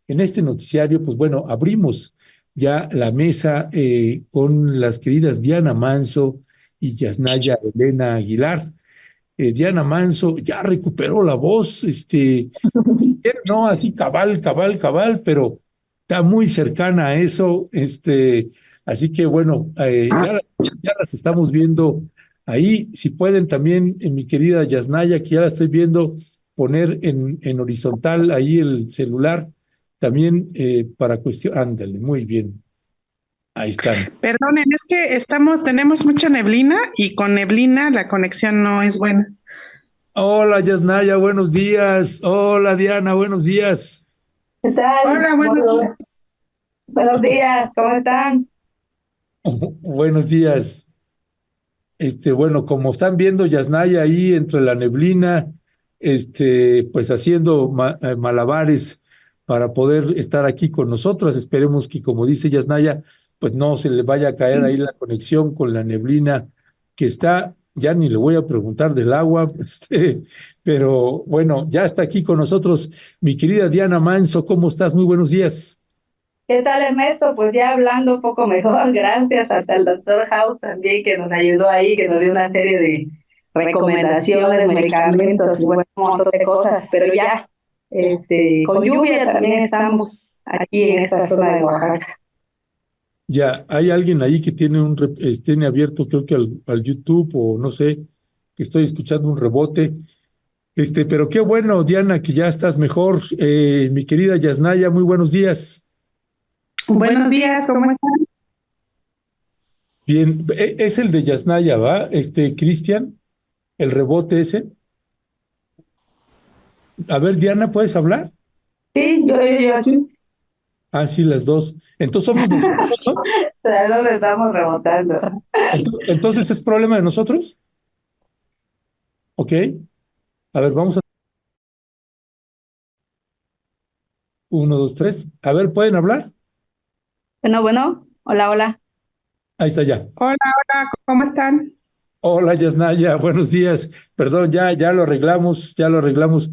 en este noticiario, pues bueno, abrimos ya la mesa con las queridas Diana Manso y Yasnaya Elena Aguilar. Diana Manso ya recuperó la voz, no así cabal, pero está muy cercana a eso, así que bueno, ya las estamos viendo ahí. Si pueden también, mi querida Yasnaya, que ya la estoy viendo, poner en horizontal ahí el celular, también para cuestión, ándale, muy bien, ahí están. Perdonen, es que tenemos mucha neblina y con neblina la conexión no es buena. Hola Yasnaya, buenos días. Hola Diana, buenos días. ¿Qué tal? Hola, buenos días. Buenos días, ¿cómo están? Buenos días. Bueno, como están viendo Yasnaya ahí entre la neblina, pues haciendo malabares para poder estar aquí con nosotras. Esperemos que, como dice Yasnaya, pues no se le vaya a caer ahí la conexión con la neblina que está, ya ni le voy a preguntar del agua, pero bueno, ya está aquí con nosotros mi querida Diana Manso. ¿Cómo estás? Muy buenos días. ¿Qué tal, Ernesto? Pues ya hablando un poco mejor, gracias hasta el doctor House también que nos ayudó ahí, que nos dio una serie de recomendaciones, medicamentos y bueno, un montón de cosas, pero ya, con lluvia también estamos aquí en esta zona de Oaxaca. Ya, hay alguien ahí que tiene tiene abierto, creo que al YouTube o no sé, que estoy escuchando un rebote. Pero qué bueno, Diana, que ya estás mejor. Mi querida Yasnaya, muy buenos días. Buenos días, ¿cómo están? Bien, es el de Yasnaya, ¿va? Cristian, el rebote ese. A ver, Diana, ¿puedes hablar? Sí, yo aquí, Ah, sí, las dos. Entonces somos nosotros, ¿no? las dos estamos rebotando. Entonces es problema de nosotros. Ok. A ver, vamos a. Uno, dos, tres. A ver, ¿pueden hablar? Bueno, hola, hola. Ahí está ya. Hola, hola, ¿cómo están? Hola, Yasnaya, buenos días. Perdón, ya lo arreglamos, ya lo arreglamos.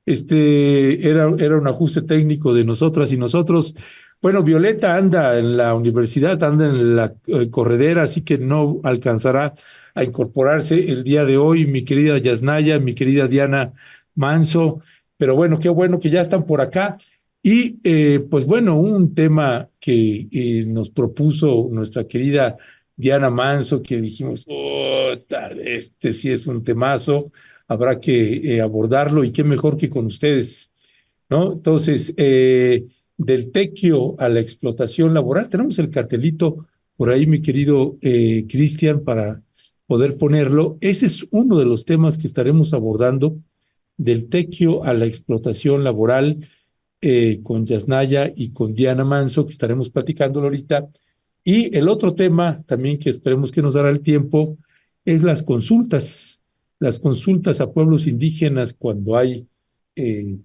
Era un ajuste técnico de nosotras y nosotros. Bueno, Violeta anda en la universidad, anda en la corredera, así que no alcanzará a incorporarse el día de hoy, mi querida Yasnaya, mi querida Diana Manso. Pero bueno, qué bueno que ya están por acá. Y pues bueno, un tema que nos propuso nuestra querida Diana Manso, que dijimos, oh, este sí es un temazo, habrá que abordarlo y qué mejor que con ustedes, ¿no? Entonces, del tequio a la explotación laboral, tenemos el cartelito por ahí, mi querido Cristian, para poder ponerlo. Ese es uno de los temas que estaremos abordando, del tequio a la explotación laboral, con Yasnaya y con Diana Manso, que estaremos platicándolo ahorita. Y el otro tema también que esperemos que nos dará el tiempo es las consultas a pueblos indígenas cuando hay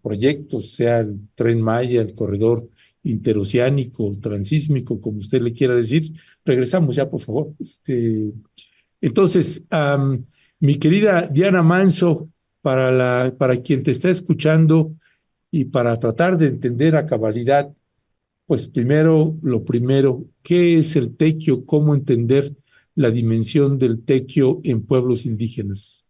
proyectos, sea el Tren Maya, el corredor interoceánico, transísmico, como usted le quiera decir. Regresamos ya, por favor. Entonces, mi querida Diana Manso, para quien te está escuchando y para tratar de entender a cabalidad, pues primero, lo primero, ¿qué es el tequio? ¿Cómo entender la dimensión del tequio en pueblos indígenas?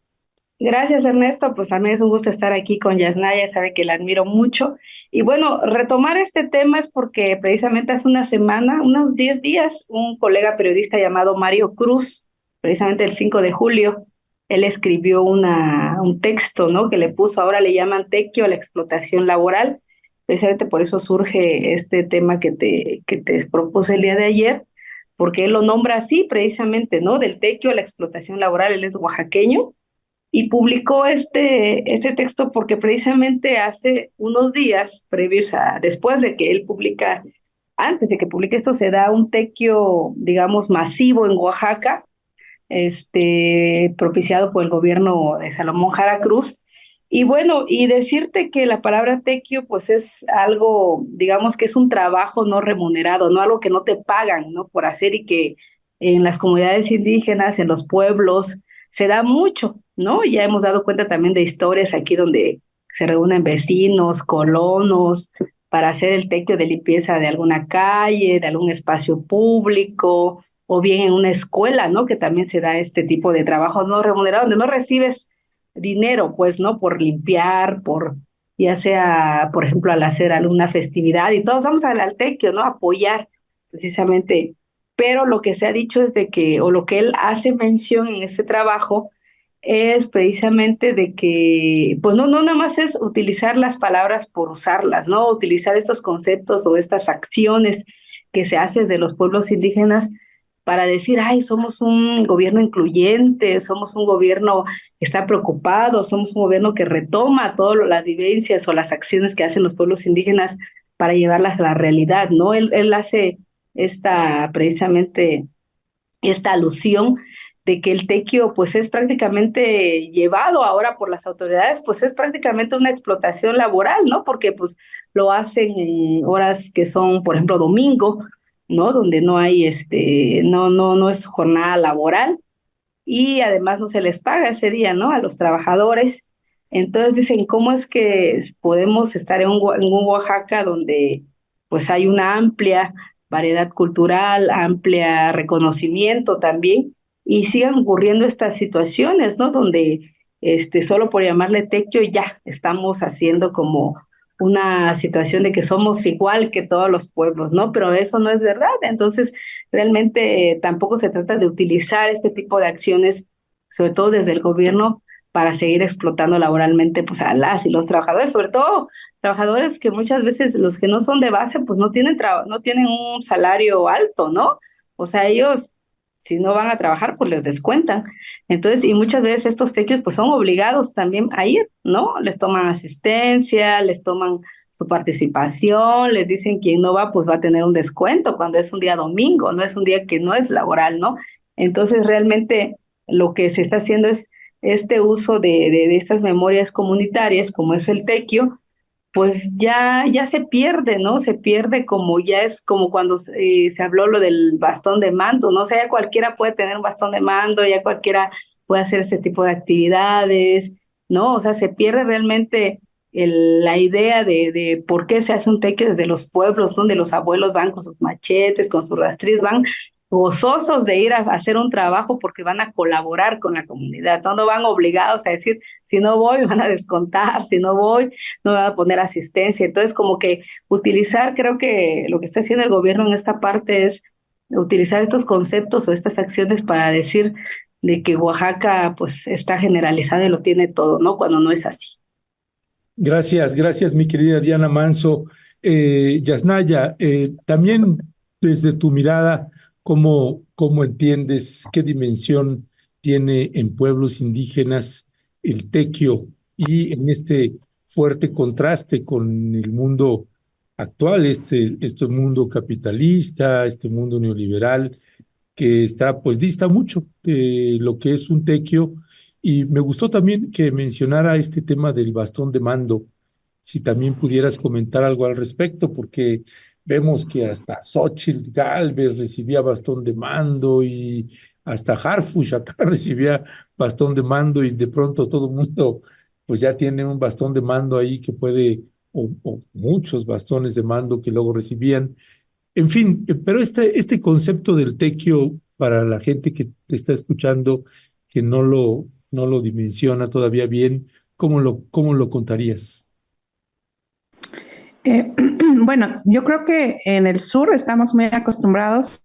Gracias, Ernesto. Pues a mí es un gusto estar aquí con Yasnaya, sabe que la admiro mucho. Y bueno, retomar este tema es porque precisamente hace una semana, unos 10 días, un colega periodista llamado Mario Cruz, precisamente el 5 de julio, él escribió un texto, ¿no? Que le puso, ahora le llaman tequio a la explotación laboral. Precisamente por eso surge este tema que te propuse el día de ayer, porque él lo nombra así precisamente, ¿no? Del tequio a la explotación laboral, él es oaxaqueño y publicó este texto porque precisamente hace unos días, después de que él publica, antes de que publique esto, se da un tequio, digamos, masivo en Oaxaca, propiciado por el gobierno de Salomón Jara Cruz. Y bueno, y decirte que la palabra tequio, pues es algo, digamos que es un trabajo no remunerado, no algo que no te pagan, ¿no? Por hacer y que en las comunidades indígenas, en los pueblos, se da mucho, ¿no? Ya hemos dado cuenta también de historias aquí donde se reúnen vecinos, colonos, para hacer el tequio de limpieza de alguna calle, de algún espacio público, o bien en una escuela, ¿no? Que también se da este tipo de trabajo no remunerado, donde no recibes dinero, pues, ¿no? Por limpiar, por, ya sea, por ejemplo, al hacer alguna festividad, y todos vamos al tequio, ¿no? Apoyar precisamente. Pero lo que se ha dicho es de que, o lo que él hace mención en ese trabajo, es precisamente de que, pues no nada más es utilizar las palabras por usarlas, ¿no? Utilizar estos conceptos o estas acciones que se hacen de los pueblos indígenas para decir, ay, somos un gobierno incluyente, somos un gobierno que está preocupado, somos un gobierno que retoma todas las vivencias o las acciones que hacen los pueblos indígenas para llevarlas a la realidad, ¿no? Él hace precisamente esta alusión de que el tequio pues es prácticamente llevado ahora por las autoridades, pues es prácticamente una explotación laboral, ¿no? Porque pues lo hacen en horas que son, por ejemplo, domingo, ¿no? Donde no hay no es jornada laboral y además no se les paga ese día, ¿no? A los trabajadores. Entonces dicen, ¿cómo es que podemos estar en un Oaxaca donde pues hay una amplia variedad cultural, amplia reconocimiento también, y sigan ocurriendo estas situaciones, ¿no? Donde solo por llamarle tequio ya estamos haciendo como una situación de que somos igual que todos los pueblos, ¿no? Pero eso no es verdad. Entonces, realmente tampoco se trata de utilizar este tipo de acciones, sobre todo desde el gobierno, para seguir explotando laboralmente pues a las y los trabajadores, sobre todo trabajadores que muchas veces los que no son de base pues no tienen un salario alto, ¿no? O sea, ellos si no van a trabajar pues les descuentan. Entonces, y muchas veces estos tequios pues son obligados también a ir, ¿no? Les toman asistencia, les toman su participación, les dicen quien no va pues va a tener un descuento cuando es un día domingo, no es un día que no es laboral, ¿no? Entonces, realmente lo que se está haciendo es este uso de estas memorias comunitarias, como es el tequio, pues ya se pierde, ¿no? Se pierde como ya es como cuando se habló lo del bastón de mando, ¿no? O sea, ya cualquiera puede tener un bastón de mando, ya cualquiera puede hacer ese tipo de actividades, ¿no? O sea, se pierde realmente la idea de por qué se hace un tequio desde los pueblos, donde los abuelos van con sus machetes, con sus rastrillos, van gozosos de ir a hacer un trabajo porque van a colaborar con la comunidad, no van obligados a decir, si no voy me van a descontar, si no voy no me van a poner asistencia. Entonces, como que utilizar, creo que lo que está haciendo el gobierno en esta parte es utilizar estos conceptos o estas acciones para decir de que Oaxaca pues está generalizado y lo tiene todo, ¿no? Cuando no es así. Gracias, mi querida Diana Manso. Yasnaya, también desde tu mirada, ¿cómo entiendes qué dimensión tiene en pueblos indígenas el tequio y en este fuerte contraste con el mundo actual, este mundo capitalista, este mundo neoliberal? Que está, pues dista mucho de lo que es un tequio. Y me gustó también que mencionara este tema del bastón de mando, si también pudieras comentar algo al respecto, porque vemos que hasta Xóchitl Gálvez recibía bastón de mando y hasta Harfush acá recibía bastón de mando y de pronto todo el mundo pues ya tiene un bastón de mando ahí que puede, o muchos bastones de mando que luego recibían. En fin, pero este concepto del tequio para la gente que te está escuchando, que no lo dimensiona todavía bien, ¿cómo lo contarías? Bueno, yo creo que en el sur estamos muy acostumbrados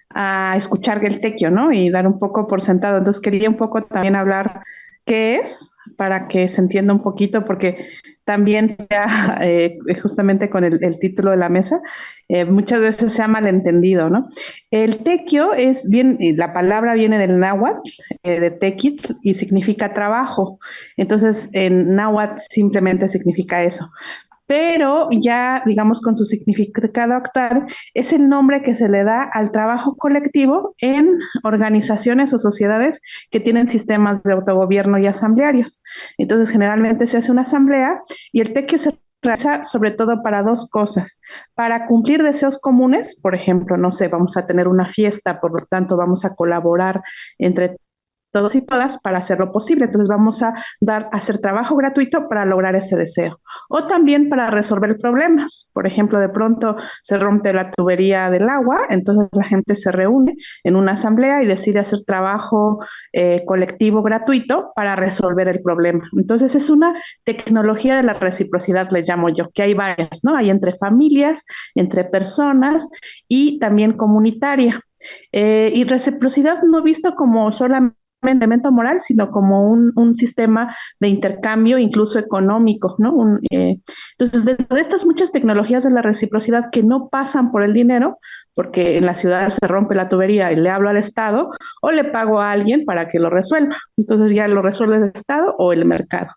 a escuchar el tequio, ¿no? Y dar un poco por sentado. Entonces quería un poco también hablar qué es para que se entienda un poquito, porque también sea justamente con el título de la mesa, muchas veces se ha malentendido, ¿no? El tequio es bien, la palabra viene del náhuatl, de tequit, y significa trabajo. Entonces, en náhuatl simplemente significa eso, pero ya, digamos, con su significado actual, es el nombre que se le da al trabajo colectivo en organizaciones o sociedades que tienen sistemas de autogobierno y asamblearios. Entonces, generalmente se hace una asamblea y el tequio se realiza sobre todo para dos cosas: para cumplir deseos comunes, por ejemplo, no sé, vamos a tener una fiesta, por lo tanto vamos a colaborar entre todos y todas para hacerlo posible. Entonces vamos a hacer trabajo gratuito para lograr ese deseo. O también para resolver problemas. Por ejemplo, de pronto se rompe la tubería del agua, entonces la gente se reúne en una asamblea y decide hacer trabajo colectivo gratuito para resolver el problema. Entonces es una tecnología de la reciprocidad, le llamo yo, que hay varias, ¿no? Hay entre familias, entre personas y también comunitaria. Y reciprocidad no visto como solamente elemento moral, sino como un sistema de intercambio, incluso económico, ¿no? Entonces, dentro de estas muchas tecnologías de la reciprocidad que no pasan por el dinero, porque en la ciudad se rompe la tubería y le hablo al Estado, o le pago a alguien para que lo resuelva. Entonces ya lo resuelve el Estado o el mercado.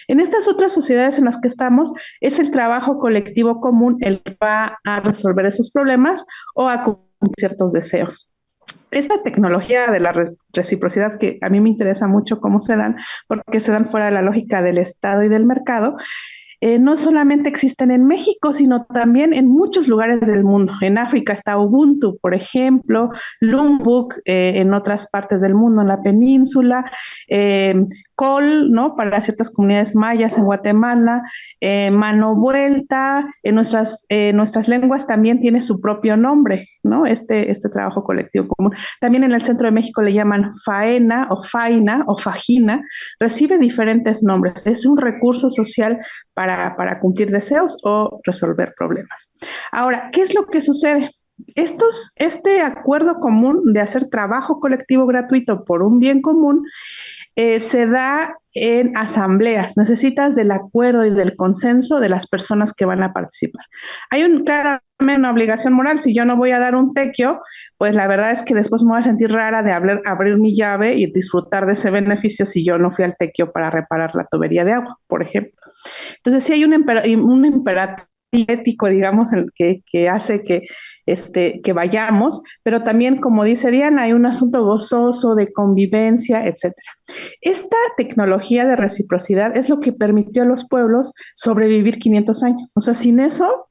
En estas otras sociedades en las que estamos, es el trabajo colectivo común el que va a resolver esos problemas o a cumplir ciertos deseos. Esta tecnología de la reciprocidad, que a mí me interesa mucho cómo se dan, porque se dan fuera de la lógica del Estado y del mercado, no solamente existen en México, sino también en muchos lugares del mundo. En África está Ubuntu, por ejemplo, Lombok, en otras partes del mundo, en la península, Col, ¿no? Para ciertas comunidades mayas en Guatemala, Mano Vuelta, nuestras lenguas también tiene su propio nombre, ¿no? Este trabajo colectivo común. También en el centro de México le llaman faena o faina o fajina, recibe diferentes nombres. Es un recurso social para cumplir deseos o resolver problemas. Ahora, ¿qué es lo que sucede? Este acuerdo común de hacer trabajo colectivo gratuito por un bien común se da en asambleas. Necesitas del acuerdo y del consenso de las personas que van a participar. Hay claramente una obligación moral. Si yo no voy a dar un tequio, pues la verdad es que después me voy a sentir rara de abrir mi llave y disfrutar de ese beneficio si yo no fui al tequio para reparar la tubería de agua, por ejemplo. Entonces sí hay un imperativo ético, digamos, que hace que vayamos, pero también, como dice Diana, hay un asunto gozoso de convivencia, etcétera. Esta tecnología de reciprocidad es lo que permitió a los pueblos sobrevivir 500 años. O sea, sin eso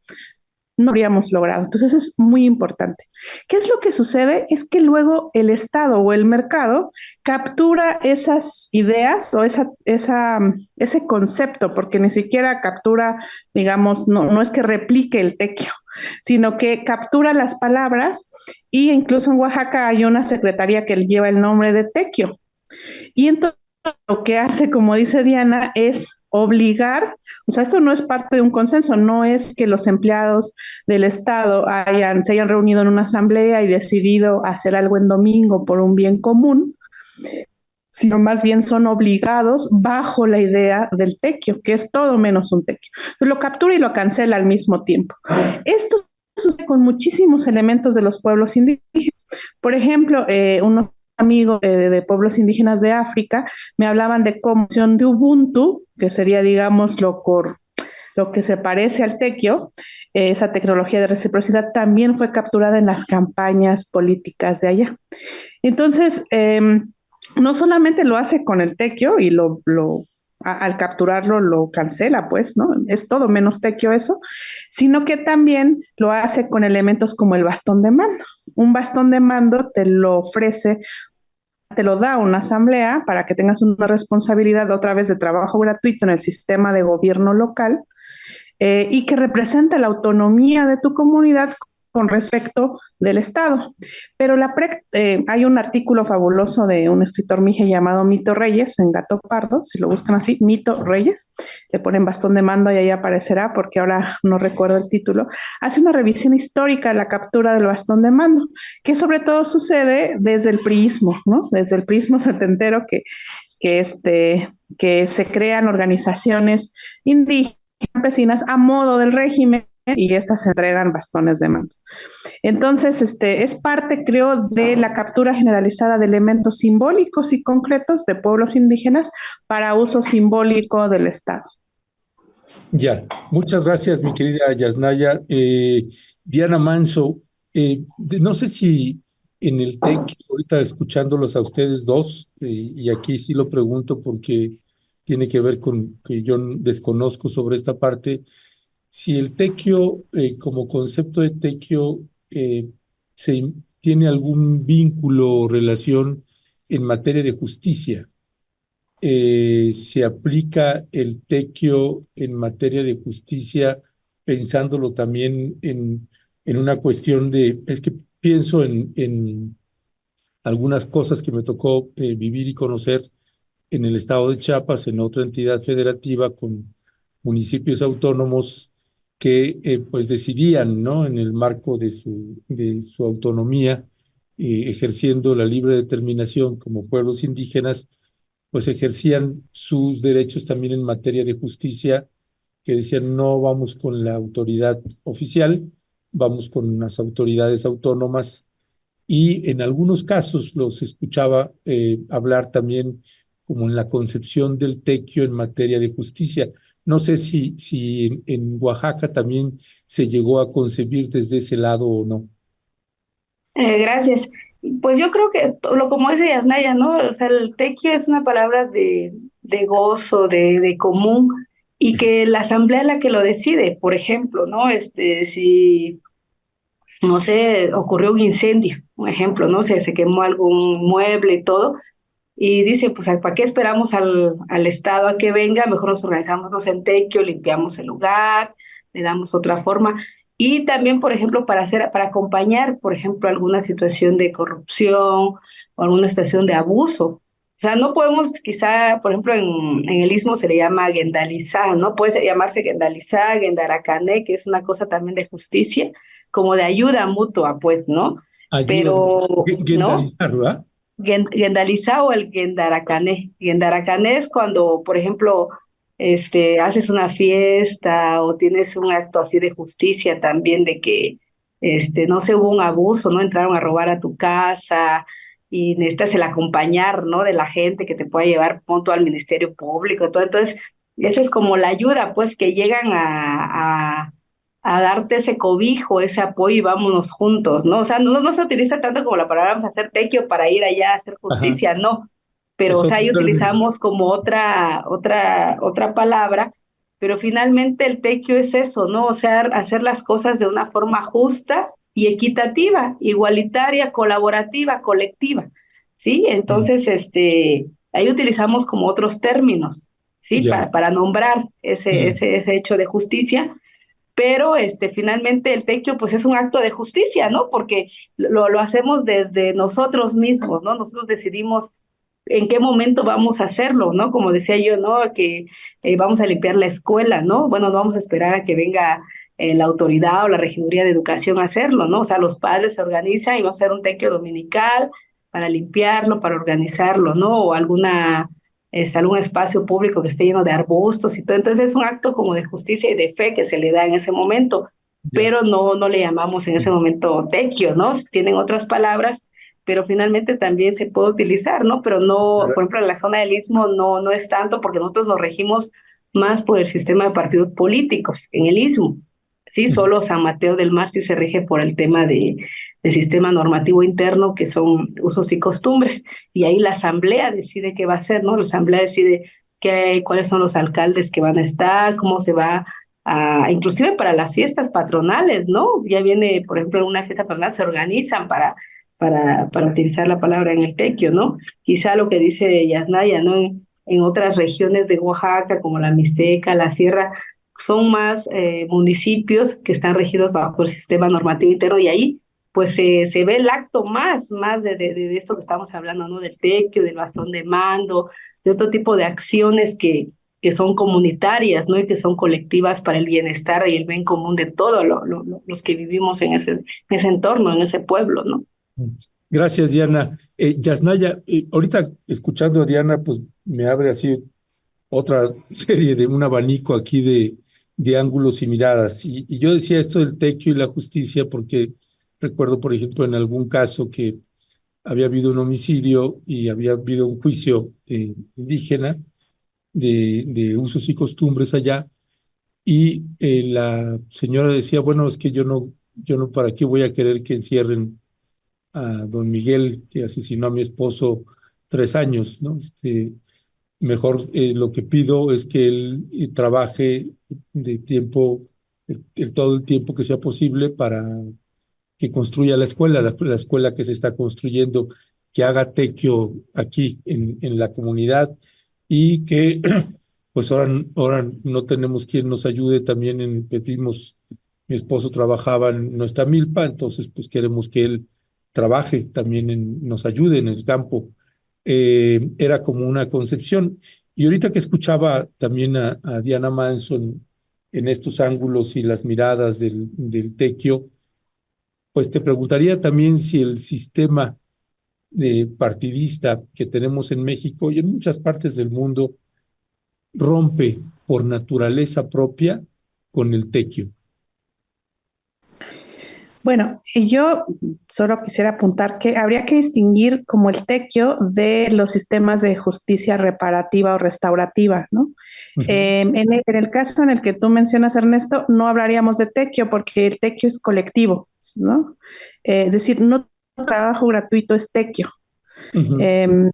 no habríamos logrado. Entonces es muy importante. ¿Qué es lo que sucede? Es que luego el Estado o el mercado captura esas ideas o ese concepto, porque ni siquiera captura, digamos, no es que replique el tequio, sino que captura las palabras y incluso en Oaxaca hay una secretaría que lleva el nombre de tequio. Y entonces lo que hace, como dice Diana, es obligar, o sea, esto no es parte de un consenso, no es que los empleados del Estado se hayan reunido en una asamblea y decidido hacer algo en domingo por un bien común, sino más bien son obligados bajo la idea del tequio, que es todo menos un tequio. Lo captura y lo cancela al mismo tiempo. Esto sucede con muchísimos elementos de los pueblos indígenas. Por ejemplo, unos amigos de pueblos indígenas de África me hablaban de cómo de Ubuntu, que sería, digamos, lo que se parece al tequio, esa tecnología de reciprocidad también fue capturada en las campañas políticas de allá. Entonces, no solamente lo hace con el tequio y al capturarlo lo cancela, pues, ¿no? Es todo menos tequio eso, sino que también lo hace con elementos como el bastón de mando. Un bastón de mando te lo ofrece, te lo da una asamblea para que tengas una responsabilidad otra vez de trabajo gratuito en el sistema de gobierno local y que representa la autonomía de tu comunidad con respecto del Estado. Pero hay un artículo fabuloso de un escritor mije llamado Mito Reyes en Gato Pardo, si lo buscan así, Mito Reyes, le ponen bastón de mando y ahí aparecerá porque ahora no recuerdo el título, hace una revisión histórica de la captura del bastón de mando, que sobre todo sucede desde el priismo, ¿no? Desde el priismo setentero que se crean organizaciones indígenas, campesinas a modo del régimen y estas se entregan bastones de mando. Entonces, es parte, creo, de la captura generalizada de elementos simbólicos y concretos de pueblos indígenas para uso simbólico del Estado. Ya, muchas gracias, mi querida Yasnaya. Diana Manso, no sé si en el TEC, ahorita escuchándolos a ustedes dos, y aquí sí lo pregunto porque tiene que ver con que yo desconozco sobre esta parte, si el tequio, como concepto de tequio, tiene algún vínculo o relación en materia de justicia. Se aplica el tequio en materia de justicia, pensándolo también en una cuestión es que pienso en algunas cosas que me tocó vivir y conocer en el estado de Chiapas, en otra entidad federativa con municipios autónomos que pues decidían, ¿no? En el marco de su autonomía, ejerciendo la libre determinación como pueblos indígenas, pues ejercían sus derechos también en materia de justicia, que decían no vamos con la autoridad oficial, vamos con las autoridades autónomas, y en algunos casos los escuchaba hablar también como en la concepción del tequio en materia de justicia. No sé si en Oaxaca también se llegó a concebir desde ese lado o no. Gracias. Pues yo creo que lo como dice Yasnaya, ¿no? O sea, el tequio es una palabra de gozo, de común, y que la asamblea es la que lo decide. Por ejemplo, ¿no? Si, no sé, ocurrió un incendio, un ejemplo, ¿no? Se quemó algún mueble y todo, y dice, pues, ¿para qué esperamos al Estado a que venga? Mejor nos organizamos nos en tequio, limpiamos el lugar, le damos otra forma. Y también, por ejemplo, para acompañar, por ejemplo, alguna situación de corrupción o alguna situación de abuso. O sea, no podemos, quizá, por ejemplo, en el Istmo se le llama guendalizá, ¿no? Puede llamarse guendalizá, guendaracané, que es una cosa también de justicia, como de ayuda mutua, pues, ¿no? Ayuda, Pero, ¿no? Gendalizar, ¿verdad? Gendalizá o el Gendaracané. Gendaracané es cuando, por ejemplo, haces una fiesta o tienes un acto así de justicia también de que, no sé, hubo un abuso, ¿no? Entraron a robar a tu casa y necesitas el acompañar, ¿no? De la gente que te pueda llevar punto al Ministerio Público, todo. Entonces, esa es como la ayuda, pues, que llegan a darte ese cobijo, ese apoyo y vámonos juntos, ¿no? O sea, no se utiliza tanto como la palabra vamos a hacer tequio para ir allá a hacer Ajá. justicia, no, pero, Es o sea, ahí otro término. utilizamos como otra palabra, pero finalmente el tequio es eso, ¿no? O sea, hacer las cosas de una forma justa y equitativa, igualitaria, colaborativa, colectiva, ¿sí? Mm. Entonces, ahí utilizamos como otros términos, ¿sí? Ya. Para nombrar Mm. ese hecho de justicia, pero finalmente el tequio pues es un acto de justicia, ¿no? Porque lo hacemos desde nosotros mismos, ¿no? Nosotros decidimos en qué momento vamos a hacerlo, ¿no? Como decía yo, ¿no? Que vamos a limpiar la escuela, ¿no? Bueno, no vamos a esperar a que venga la autoridad o la regiduría de educación a hacerlo, ¿no? O sea, los padres se organizan y vamos a hacer un tequio dominical para limpiarlo, para organizarlo, ¿no? O algún espacio público que esté lleno de arbustos y todo. Entonces es un acto como de justicia y de fe que se le da en ese momento, Ya. pero no le llamamos en ese Sí. momento tequio, ¿no? Tienen otras palabras, pero finalmente también se puede utilizar, ¿no? Pero no, por ejemplo, en la zona del Istmo no es tanto porque nosotros nos regimos más por el sistema de partidos políticos en el Istmo. Sí, solo San Mateo del Mar sí se rige por el tema del sistema normativo interno, que son usos y costumbres, y ahí la asamblea decide qué va a hacer, ¿no? La asamblea decide cuáles son los alcaldes que van a estar, cómo se va inclusive para las fiestas patronales, ¿no? Ya viene, por ejemplo, una fiesta patronal, se organizan para utilizar la palabra en el tequio, ¿no? Quizá lo que dice Yasnaya, ¿no? En otras regiones de Oaxaca, como la Mixteca, la Sierra, son más municipios que están regidos bajo el sistema normativo interno y ahí pues se ve el acto más de esto que estamos hablando, ¿no? Del tequio, del bastón de mando, de otro tipo de acciones que son comunitarias, ¿no? Y que son colectivas para el bienestar y el bien común de todos los que vivimos en ese entorno, en ese pueblo, ¿no? Gracias, Diana. Yasnaya, ahorita escuchando a Diana, pues me abre así otra serie de un abanico aquí de ángulos y miradas. Y yo decía esto del tequio y la justicia porque recuerdo, por ejemplo, en algún caso que había habido un homicidio y había habido un juicio indígena de usos y costumbres allá, y la señora decía, bueno, es que yo no, ¿para qué voy a querer que encierren a don Miguel, que asesinó a mi esposo 3 años, ¿no? Mejor lo que pido es que él trabaje de tiempo, todo el tiempo que sea posible para que construya la escuela, la escuela que se está construyendo. que haga tequio aquí en la comunidad y que pues ahora no tenemos quien nos ayude también pedimos, mi esposo trabajaba en nuestra milpa, entonces pues queremos que él trabaje también nos ayude en el campo. Era como una concepción. Y ahorita que escuchaba también a Diana Manson en estos ángulos y las miradas del tequio, pues te preguntaría también si el sistema partidista que tenemos en México y en muchas partes del mundo rompe por naturaleza propia con el tequio. Bueno, y yo solo quisiera apuntar que habría que distinguir como el tequio de los sistemas de justicia reparativa o restaurativa, ¿no? Ujú, En el caso en el que tú mencionas, Ernesto, no hablaríamos de tequio porque el tequio es colectivo, ¿no? Es decir, no todo trabajo gratuito es tequio. ujú. Eh,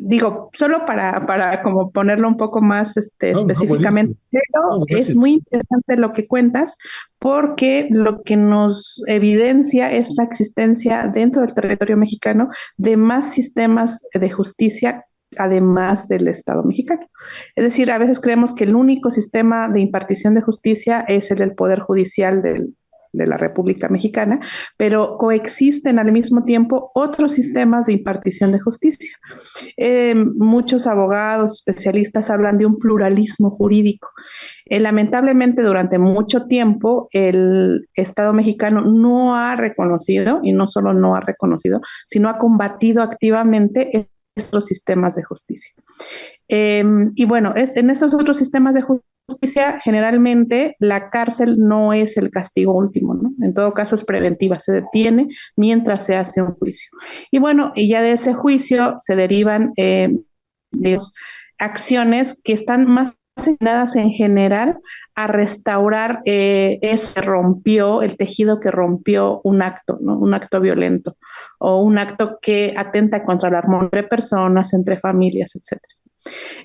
Digo, solo para como ponerlo un poco más No, no, específicamente, buenísimo. pero No, es gracias. muy interesante lo que cuentas porque lo que nos evidencia es la existencia dentro del territorio mexicano de más sistemas de justicia además del Estado mexicano. Es decir, a veces creemos que el único sistema de impartición de justicia es el del Poder Judicial de la República Mexicana, pero coexisten al mismo tiempo otros sistemas de impartición de justicia. Muchos abogados, especialistas hablan de un pluralismo jurídico. Lamentablemente, durante mucho tiempo, el Estado mexicano no ha reconocido, y no solo no ha reconocido, sino ha combatido activamente estos sistemas de justicia. Y bueno, en estos otros sistemas de justicia, generalmente la cárcel no es el castigo último, ¿no? En todo caso es preventiva, se detiene mientras se hace un juicio. Y bueno, y ya de ese juicio se derivan digamos, acciones que están más asignadas en general a restaurar ese rompió, el tejido que rompió un acto, ¿no? Un acto violento o un acto que atenta contra la armonía entre personas, entre familias, etcétera.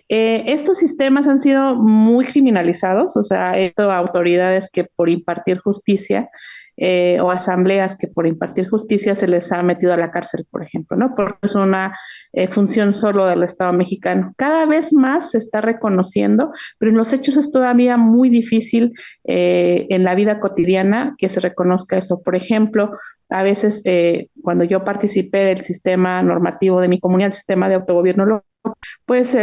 Estos sistemas han sido muy criminalizados, o sea, esto autoridades que por impartir justicia o asambleas que por impartir justicia se les ha metido a la cárcel, por ejemplo, ¿no? Porque es una función solo del Estado mexicano. Cada vez más se está reconociendo, pero en los hechos es todavía muy difícil en la vida cotidiana que se reconozca eso. Por ejemplo, a veces cuando yo participé del sistema normativo de mi comunidad, el sistema de autogobierno local, pues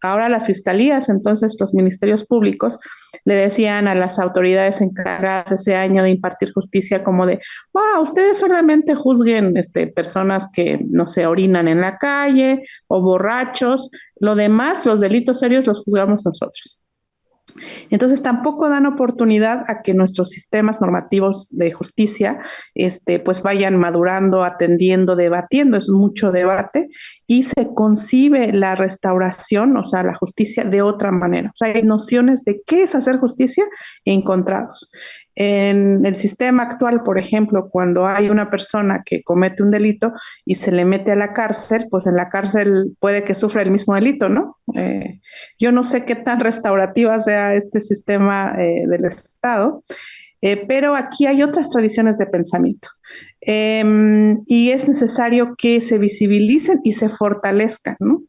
ahora las fiscalías, entonces los ministerios públicos, le decían a las autoridades encargadas ese año de impartir justicia como de, wow, ustedes solamente juzguen personas que, no se orinan en la calle o borrachos, lo demás, los delitos serios los juzgamos nosotros. Entonces tampoco dan oportunidad a que nuestros sistemas normativos de justicia pues vayan madurando, atendiendo, debatiendo, es mucho debate y se concibe la restauración, o sea, la justicia de otra manera. O sea, hay nociones de qué es hacer justicia encontrados. En el sistema actual, por ejemplo, cuando hay una persona que comete un delito y se le mete a la cárcel, pues en la cárcel puede que sufra el mismo delito, ¿no? Yo no sé qué tan restaurativa sea este sistema del Estado, pero aquí hay otras tradiciones de pensamiento. Y es necesario que se visibilicen y se fortalezcan, ¿no?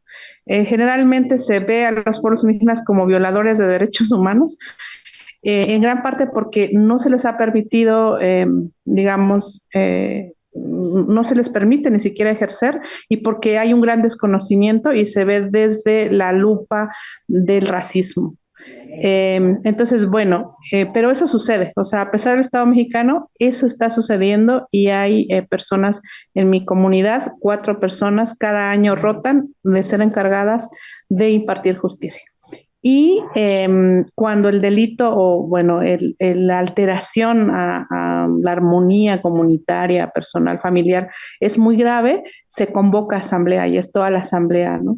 Generalmente se ve a los pueblos indígenas como violadores de derechos humanos, en gran parte porque no se les ha permitido, digamos, no se les permite ni siquiera ejercer y porque hay un gran desconocimiento y se ve desde la lupa del racismo. Entonces, bueno, pero eso sucede, o sea, a pesar del Estado mexicano, eso está sucediendo y hay personas en mi comunidad, 4 personas cada año rotan de ser encargadas de impartir justicia. Y cuando el delito o, bueno, la alteración a la armonía comunitaria, personal, familiar es muy grave, se convoca asamblea y es toda la asamblea, ¿no?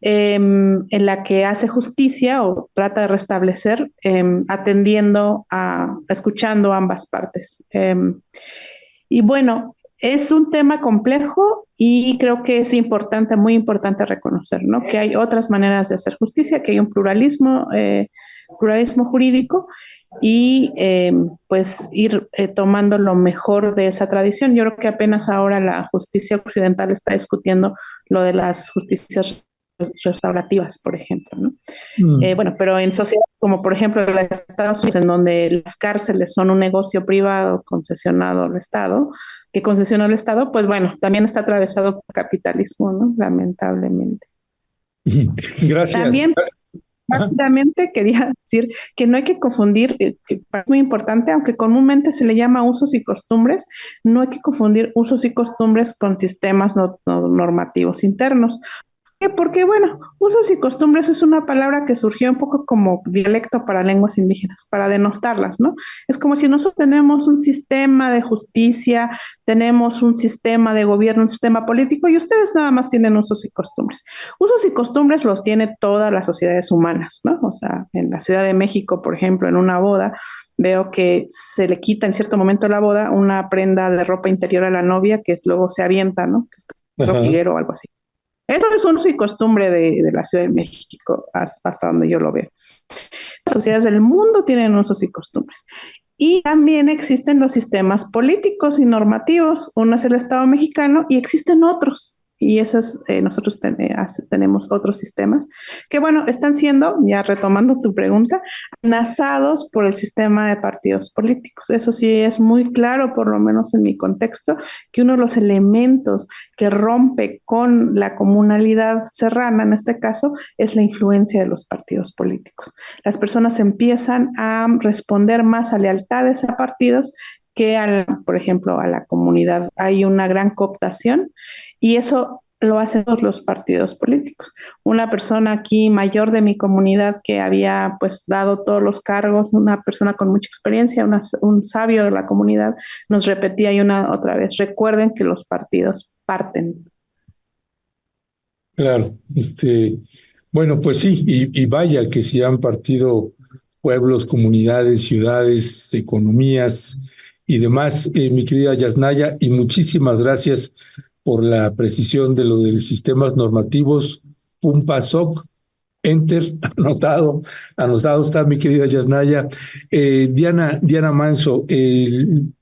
En la que hace justicia o trata de restablecer, atendiendo escuchando ambas partes. Y bueno, es un tema complejo y creo que es importante, muy importante reconocer, ¿no? Que hay otras maneras de hacer justicia, que hay un pluralismo jurídico y pues ir tomando lo mejor de esa tradición. Yo creo que apenas ahora la justicia occidental está discutiendo lo de las justicias restaurativas, por ejemplo, ¿no? Bueno, pero en sociedades como por ejemplo la de Estados Unidos, en donde las cárceles son un negocio privado concesionado al Estado, que concesionó el Estado, pues bueno, también está atravesado por capitalismo, ¿no? Lamentablemente. Gracias. También Ajá. rápidamente quería decir que no hay que confundir, que es muy importante, aunque comúnmente se le llama usos y costumbres, no hay que confundir usos y costumbres con sistemas normativos internos. Porque, bueno, usos y costumbres es una palabra que surgió un poco como dialecto para lenguas indígenas, para denostarlas, ¿no? Es como si nosotros tenemos un sistema de justicia, tenemos un sistema de gobierno, un sistema político, y ustedes nada más tienen usos y costumbres. Usos y costumbres los tiene todas las sociedades humanas, ¿no? O sea, en la Ciudad de México, por ejemplo, en una boda, veo que se le quita en cierto momento de la boda una prenda de ropa interior a la novia que luego se avienta, ¿no? Ajá. Ropiguero o algo así. Eso es un uso y costumbre de la Ciudad de México, hasta donde yo lo veo. Las sociedades del mundo tienen usos y costumbres. Y también existen los sistemas políticos y normativos. Uno es el Estado mexicano y existen otros. Y esos, nosotros tenemos otros sistemas que, bueno, están siendo, ya retomando tu pregunta, amenazados por el sistema de partidos políticos. Eso sí es muy claro, por lo menos en mi contexto, que uno de los elementos que rompe con la comunalidad serrana, en este caso, es la influencia de los partidos políticos. Las personas empiezan a responder más a lealtades a partidos que, por ejemplo, a la comunidad. Hay una gran cooptación y eso lo hacen todos los partidos políticos. Una persona aquí mayor de mi comunidad que había pues dado todos los cargos, una persona con mucha experiencia, un sabio de la comunidad, nos repetía y una otra vez, recuerden que los partidos parten. Claro, bueno, pues sí, y vaya que sí han partido pueblos, comunidades, ciudades, economías y demás, mi querida Yasnaya, y muchísimas gracias por la precisión de lo de los sistemas normativos. Pumpa SOC, Enter, anotado está mi querida Yasnaya. Diana Manso, el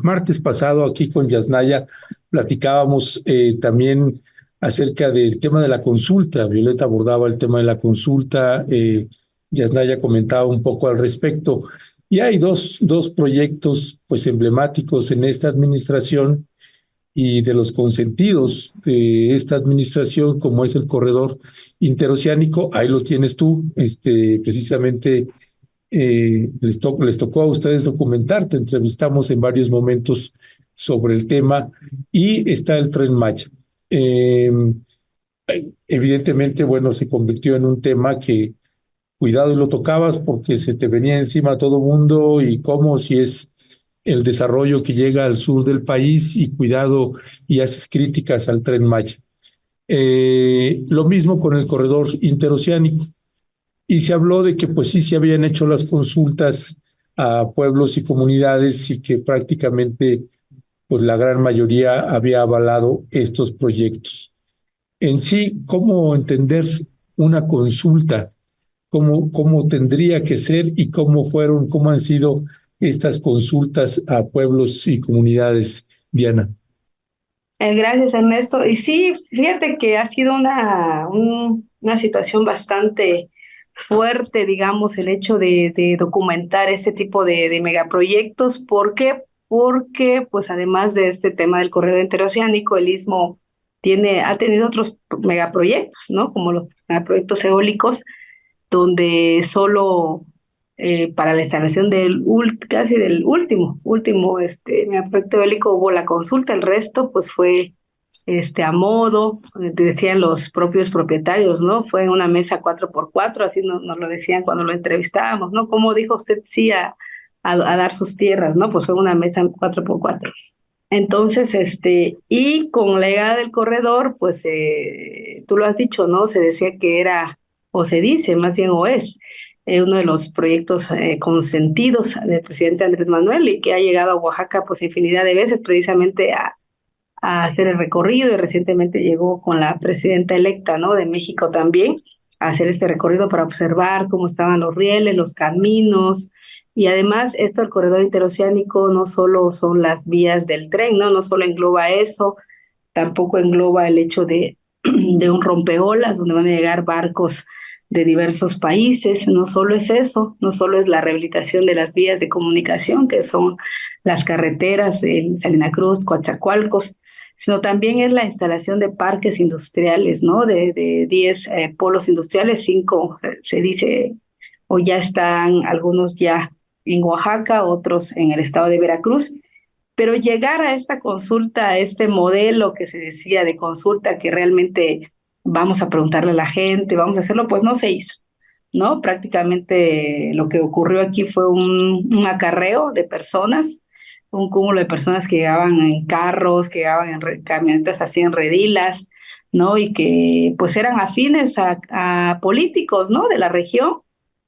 martes pasado aquí con Yasnaya platicábamos también acerca del tema de la consulta. Violeta abordaba el tema de la consulta, Yasnaya comentaba un poco al respecto. Y hay dos proyectos pues emblemáticos en esta administración y de los consentidos de esta administración, como es el corredor interoceánico. Ahí lo tienes tú, precisamente les tocó a ustedes documentar, te entrevistamos en varios momentos sobre el tema, y está el Tren Maya. Eh, Evidentemente, bueno, se convirtió en un tema que cuidado y lo tocabas porque se te venía encima a todo mundo, y cómo si es el desarrollo que llega al sur del país, y cuidado y haces críticas al Tren Maya. Lo mismo con el corredor interoceánico, y se habló de que pues sí se habían hecho las consultas a pueblos y comunidades, y que prácticamente pues la gran mayoría había avalado estos proyectos. En sí, ¿cómo entender una consulta? ¿Cómo tendría que ser, y cómo han sido estas consultas a pueblos y comunidades, Diana? Gracias, Ernesto. Y sí, fíjate que ha sido una situación bastante fuerte, digamos, el hecho de documentar este tipo de megaproyectos. ¿Por qué? Porque, pues, además de este tema del corredor interoceánico, el Istmo ha tenido otros megaproyectos, ¿no? Como los megaproyectos eólicos, donde solo para la instalación casi del último megaproyecto eólico hubo la consulta. El resto pues fue a modo, decían los propios propietarios, ¿no? Fue una mesa 4x4, así nos lo decían cuando lo entrevistábamos, ¿no? ¿Cómo dijo usted sí a dar sus tierras, ¿no? Pues fue una mesa 4x4. Entonces, y con la llegada del corredor, pues tú lo has dicho, ¿no? Se decía que era, o se dice, más bien, o es uno de los proyectos consentidos del presidente Andrés Manuel, y que ha llegado a Oaxaca pues infinidad de veces precisamente a hacer el recorrido, y recientemente llegó con la presidenta electa, ¿no? De México también. a hacer este recorrido para observar cómo estaban los rieles, los caminos, y además esto, el corredor interoceánico, no solo son las vías del tren, ¿no? No solo engloba eso, tampoco engloba el hecho de un rompeolas donde van a llegar barcos de diversos países. No solo es eso, no solo es la rehabilitación de las vías de comunicación, que son las carreteras en Salina Cruz, Coatzacoalcos, sino también es la instalación de parques industriales, ¿no? De 10 polos industriales, 5 se dice, o ya están algunos ya en Oaxaca, otros en el estado de Veracruz. Pero llegar a esta consulta, a este modelo que se decía de consulta, que realmente vamos a preguntarle a la gente, vamos a hacerlo, pues no se hizo, ¿no? Prácticamente lo que ocurrió aquí fue un acarreo de personas, un cúmulo de personas que llegaban en carros, que llegaban en camionetas así en redilas, ¿no? Y que pues eran afines a políticos, ¿no? De la región.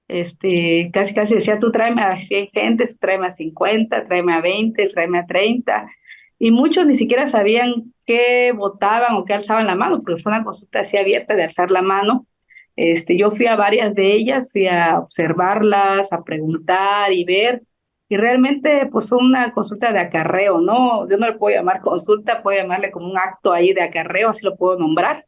Casi casi decía, tú tráeme a 100 gentes, tráeme a 50, tráeme a 20, tráeme a 30, y muchos ni siquiera sabían qué votaban o qué alzaban la mano, porque fue una consulta así abierta de alzar la mano. Yo fui a varias de ellas, fui a observarlas, a preguntar y ver, y realmente pues fue una consulta de acarreo, ¿no? Yo no le puedo llamar consulta, puedo llamarle como un acto ahí de acarreo, así lo puedo nombrar,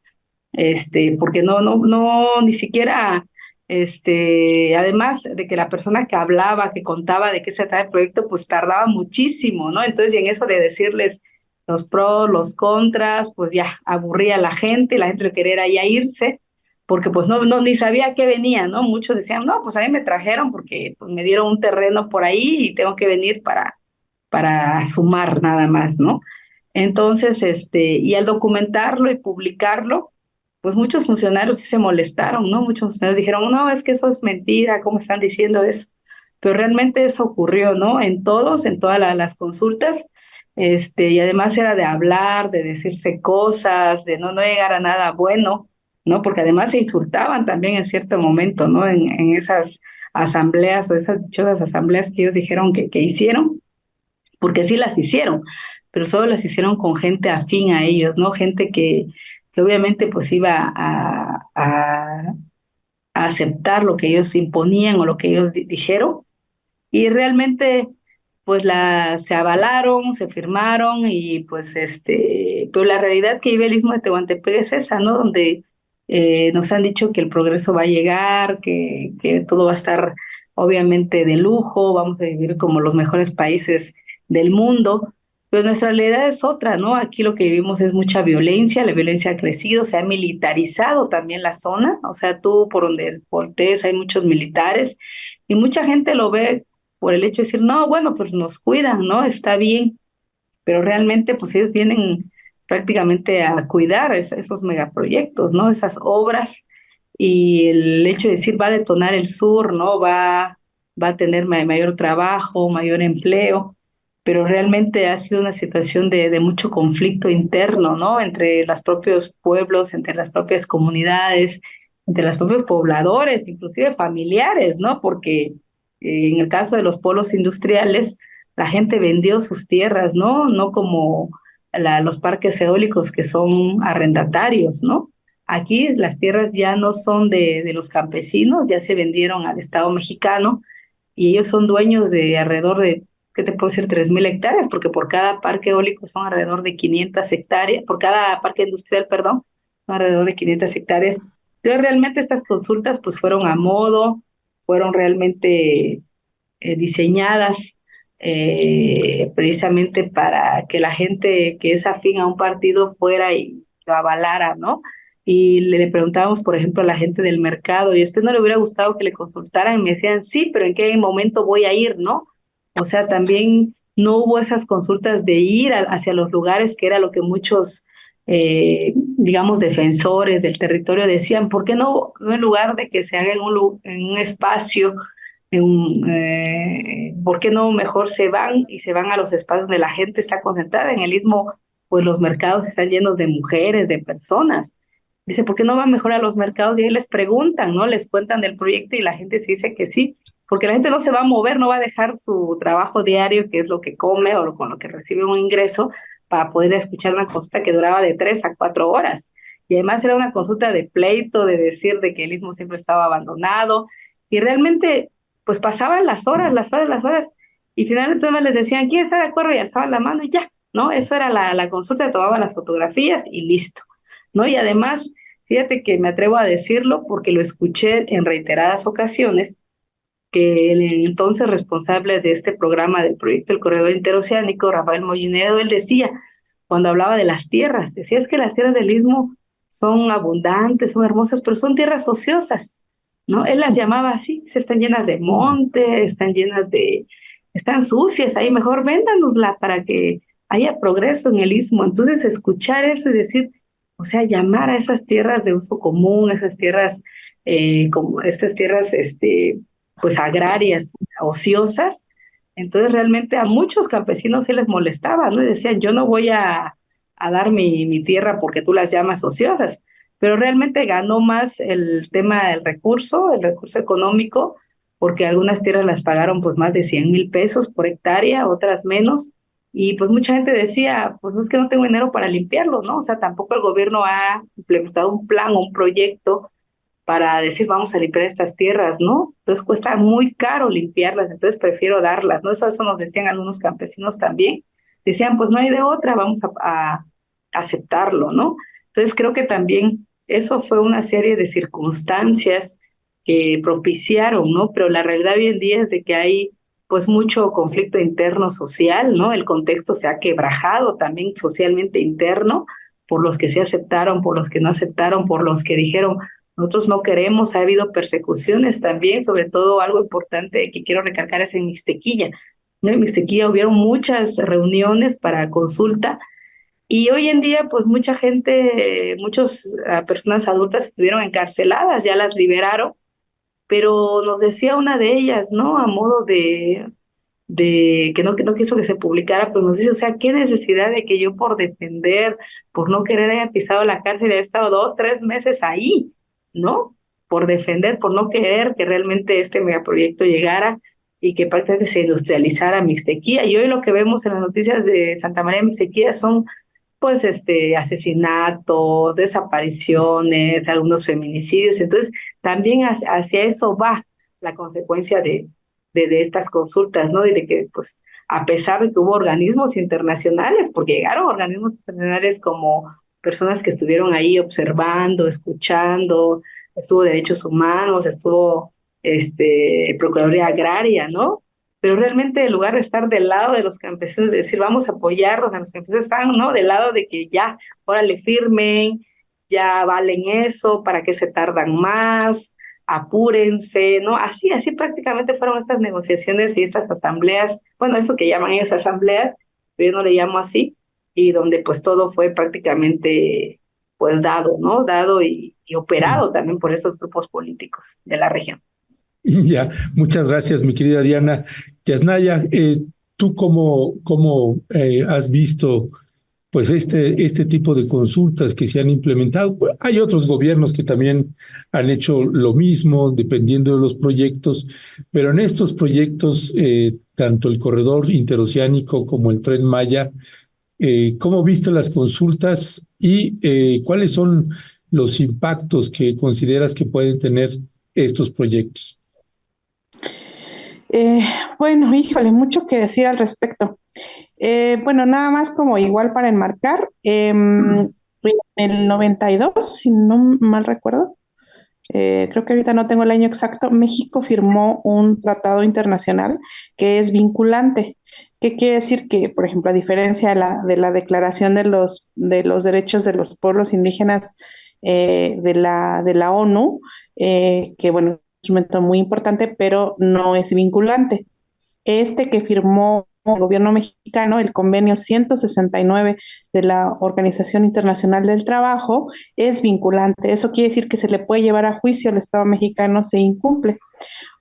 porque no, ni siquiera, además de que la persona que hablaba, que contaba de qué se trataba el proyecto, pues tardaba muchísimo, ¿no? Entonces, y en eso de decirles los pros, los contras, pues ya aburría a la gente lo quería era ya irse, porque pues no, ni sabía a qué venía, ¿no? Muchos decían, no, pues a mí me trajeron porque pues, me dieron un terreno por ahí y tengo que venir para sumar nada más, ¿no? Entonces, y al documentarlo y publicarlo, pues muchos funcionarios sí se molestaron, ¿no? Muchos funcionarios dijeron, no, es que eso es mentira, ¿cómo están diciendo eso? Pero realmente eso ocurrió, ¿no? En todos, en todas las consultas, y además era de hablar, de decirse cosas, de no llegar a nada bueno, ¿no? Porque además se insultaban también en cierto momento, ¿no? En esas asambleas o esas dichosas asambleas que ellos dijeron que hicieron, porque sí las hicieron, pero solo las hicieron con gente afín a ellos, ¿no? Gente que obviamente pues iba a aceptar lo que ellos imponían o lo que ellos dijeron, y realmente pues se avalaron, se firmaron, y pues pero la realidad que vive el Istmo de Tehuantepec es esa, ¿no? Donde nos han dicho que el progreso va a llegar, que todo va a estar obviamente de lujo, vamos a vivir como los mejores países del mundo, pero nuestra realidad es otra, ¿no? Aquí lo que vivimos es mucha violencia, la violencia ha crecido, se ha militarizado también la zona, o sea, tú por donde voltees hay muchos militares, y mucha gente lo ve por el hecho de decir, no, bueno, pues nos cuidan, ¿no? Está bien, pero realmente pues ellos vienen prácticamente a cuidar esos megaproyectos, ¿no? Esas obras, y el hecho de decir va a detonar el sur, ¿no? Va a tener mayor trabajo, mayor empleo, pero realmente ha sido una situación de mucho conflicto interno, ¿no? Entre los propios pueblos, entre las propias comunidades, entre los propios pobladores, inclusive familiares, ¿no? Porque en el caso de los polos industriales, la gente vendió sus tierras, ¿no? No como los parques eólicos que son arrendatarios, ¿no? Aquí las tierras ya no son de los campesinos, ya se vendieron al Estado mexicano, y ellos son dueños de alrededor de, ¿qué te puedo decir? 3,000 hectáreas, porque por cada parque eólico son alrededor de 500 hectáreas, por cada parque industrial, perdón, son alrededor de 500 hectáreas. Entonces realmente estas consultas pues fueron a modo, fueron realmente diseñadas precisamente para que la gente que es afín a un partido fuera y lo avalara, ¿no? Y le preguntábamos, por ejemplo, a la gente del mercado, ¿y a usted no le hubiera gustado que le consultaran? Y me decían, sí, pero ¿en qué momento voy a ir, no? O sea, también no hubo esas consultas de ir hacia los lugares, que era lo que muchos, digamos, defensores del territorio decían, ¿por qué no en lugar de que se haga en un espacio, ¿por qué no mejor se van a los espacios donde la gente está concentrada? En el Istmo, pues los mercados están llenos de mujeres, de personas. Dice, ¿por qué no van mejor a los mercados? Y ahí les preguntan, ¿no? Les cuentan del proyecto y la gente se dice que sí, porque la gente no se va a mover, no va a dejar su trabajo diario, que es lo que come con lo que recibe un ingreso, para poder escuchar una consulta que duraba de 3 a 4 horas. y además era una consulta de pleito, de decir de que el istmo siempre estaba abandonado, y realmente pues pasaban las horas, las horas, las horas, y finalmente todos les decían, ¿quién está de acuerdo? Y alzaban la mano y ya, ¿no? Eso era la consulta, tomaban las fotografías y listo, ¿no? Y además, fíjate que me atrevo a decirlo porque lo escuché en reiteradas ocasiones, que el entonces responsable de este programa del proyecto del Corredor Interoceánico, Rafael Molinero, él decía, cuando hablaba de las tierras, decía es que las tierras del Istmo son abundantes, son hermosas, pero son tierras ociosas, ¿no? Él las llamaba así, se están llenas de monte, están sucias, ahí mejor véndanosla para que haya progreso en el Istmo. Entonces, escuchar eso y decir, o sea, llamar a esas tierras de uso común, esas tierras, como estas tierras, pues agrarias, ociosas, entonces realmente a muchos campesinos se les molestaba, ¿no? Y decían, yo no voy a dar mi tierra porque tú las llamas ociosas, pero realmente ganó más el tema del recurso, el recurso económico, porque algunas tierras las pagaron pues más de 100,000 pesos por hectárea, otras menos, y pues mucha gente decía, pues no es que no tengo dinero para limpiarlo, ¿no? O sea, tampoco el gobierno ha implementado un plan o un proyecto para decir vamos a limpiar estas tierras, ¿no? Entonces cuesta muy caro limpiarlas, entonces prefiero darlas, ¿no? Eso nos decían algunos campesinos también. Decían, pues no hay de otra, vamos a aceptarlo, ¿no? Entonces creo que también eso fue una serie de circunstancias que propiciaron, ¿no? Pero la realidad hoy en día es de que hay pues mucho conflicto interno social, ¿no? El contexto se ha quebrajado también socialmente interno por los que se aceptaron, por los que no aceptaron, por los que dijeron, nosotros no queremos, ha habido persecuciones también, sobre todo algo importante que quiero recalcar es en Mixtequilla, ¿no? En Mixtequilla hubieron muchas reuniones para consulta y hoy en día pues mucha gente, muchas personas adultas estuvieron encarceladas, ya las liberaron, pero nos decía una de ellas, ¿no? A modo de que no quiso que se publicara, pero nos dice, o sea, qué necesidad de que yo por defender, por no querer haya pisado la cárcel, haya estado 2, 3 meses ahí, ¿no? Por defender, por no querer que realmente este megaproyecto llegara y que prácticamente se industrializara Mixtequía. Y hoy lo que vemos en las noticias de Santa María Mixtequía son pues asesinatos, desapariciones, algunos feminicidios. Entonces, también hacia eso va la consecuencia de estas consultas, ¿no? Y de que, pues, a pesar de que hubo organismos internacionales, porque llegaron organismos internacionales como personas que estuvieron ahí observando, escuchando, estuvo Derechos Humanos, estuvo Procuraduría Agraria, ¿no? Pero realmente en lugar de estar del lado de los campesinos, de decir vamos a apoyarlos, a los campesinos están, ¿no? Del lado de que ya, órale, firmen, ya valen eso, ¿para qué se tardan más? Apúrense, ¿no? Así prácticamente fueron estas negociaciones y estas asambleas, bueno, eso que llaman ellos asambleas, pero yo no le llamo así, y donde pues todo fue prácticamente pues dado, ¿no? Dado y operado también por esos grupos políticos de la región. Ya, muchas gracias, mi querida Diana. Yasnaya, ¿tú cómo has visto pues este tipo de consultas que se han implementado? Pues, hay otros gobiernos que también han hecho lo mismo, dependiendo de los proyectos, pero en estos proyectos, tanto el corredor interoceánico como el Tren Maya, ¿cómo viste las consultas y cuáles son los impactos que consideras que pueden tener estos proyectos? Eh, bueno, híjole, mucho que decir al respecto. Bueno, nada más como igual para enmarcar, en el 92, si no mal recuerdo, creo que ahorita no tengo el año exacto, México firmó un tratado internacional que es vinculante. ¿Qué quiere decir? Que, por ejemplo, a diferencia de la Declaración de los Derechos de los Pueblos Indígenas de la ONU, que bueno, es un instrumento muy importante, pero no es vinculante. Este que firmó el gobierno mexicano, el convenio 169 de la Organización Internacional del Trabajo, es vinculante. Eso quiere decir que se le puede llevar a juicio al Estado mexicano si incumple.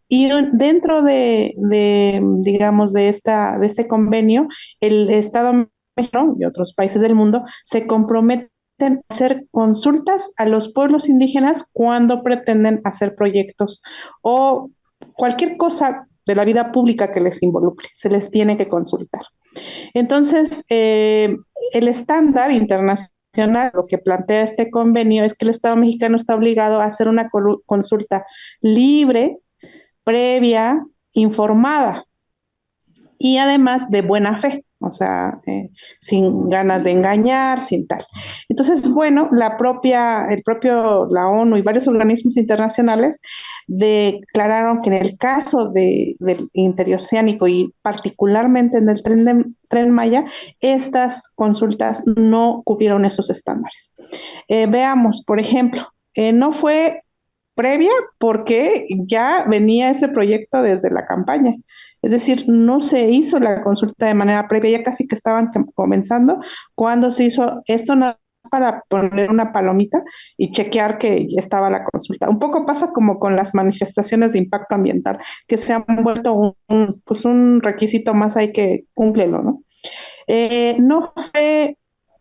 Y dentro digamos, de este convenio, el Estado mexicano y otros países del mundo se comprometen a hacer consultas a los pueblos indígenas cuando pretenden hacer proyectos o cualquier cosa de la vida pública que les involucre, se les tiene que consultar. Entonces, el estándar internacional Lo que plantea este convenio es que el Estado mexicano está obligado a hacer una consulta libre, previa, informada y además de buena fe, o sea, sin ganas de engañar, sin tal. Entonces, bueno, la ONU y varios organismos internacionales declararon que en el caso del interoceánico y particularmente en el Tren Maya, estas consultas no cubrieron esos estándares. Veamos, por ejemplo, no fue previa porque ya venía ese proyecto desde la campaña. Es decir, no se hizo la consulta de manera previa, ya casi que estaban comenzando cuando se hizo esto, nada más para poner una palomita y chequear que ya estaba la consulta. Un poco pasa como con las manifestaciones de impacto ambiental, que se han vuelto pues un requisito más, hay que cumplirlo, ¿no? No fue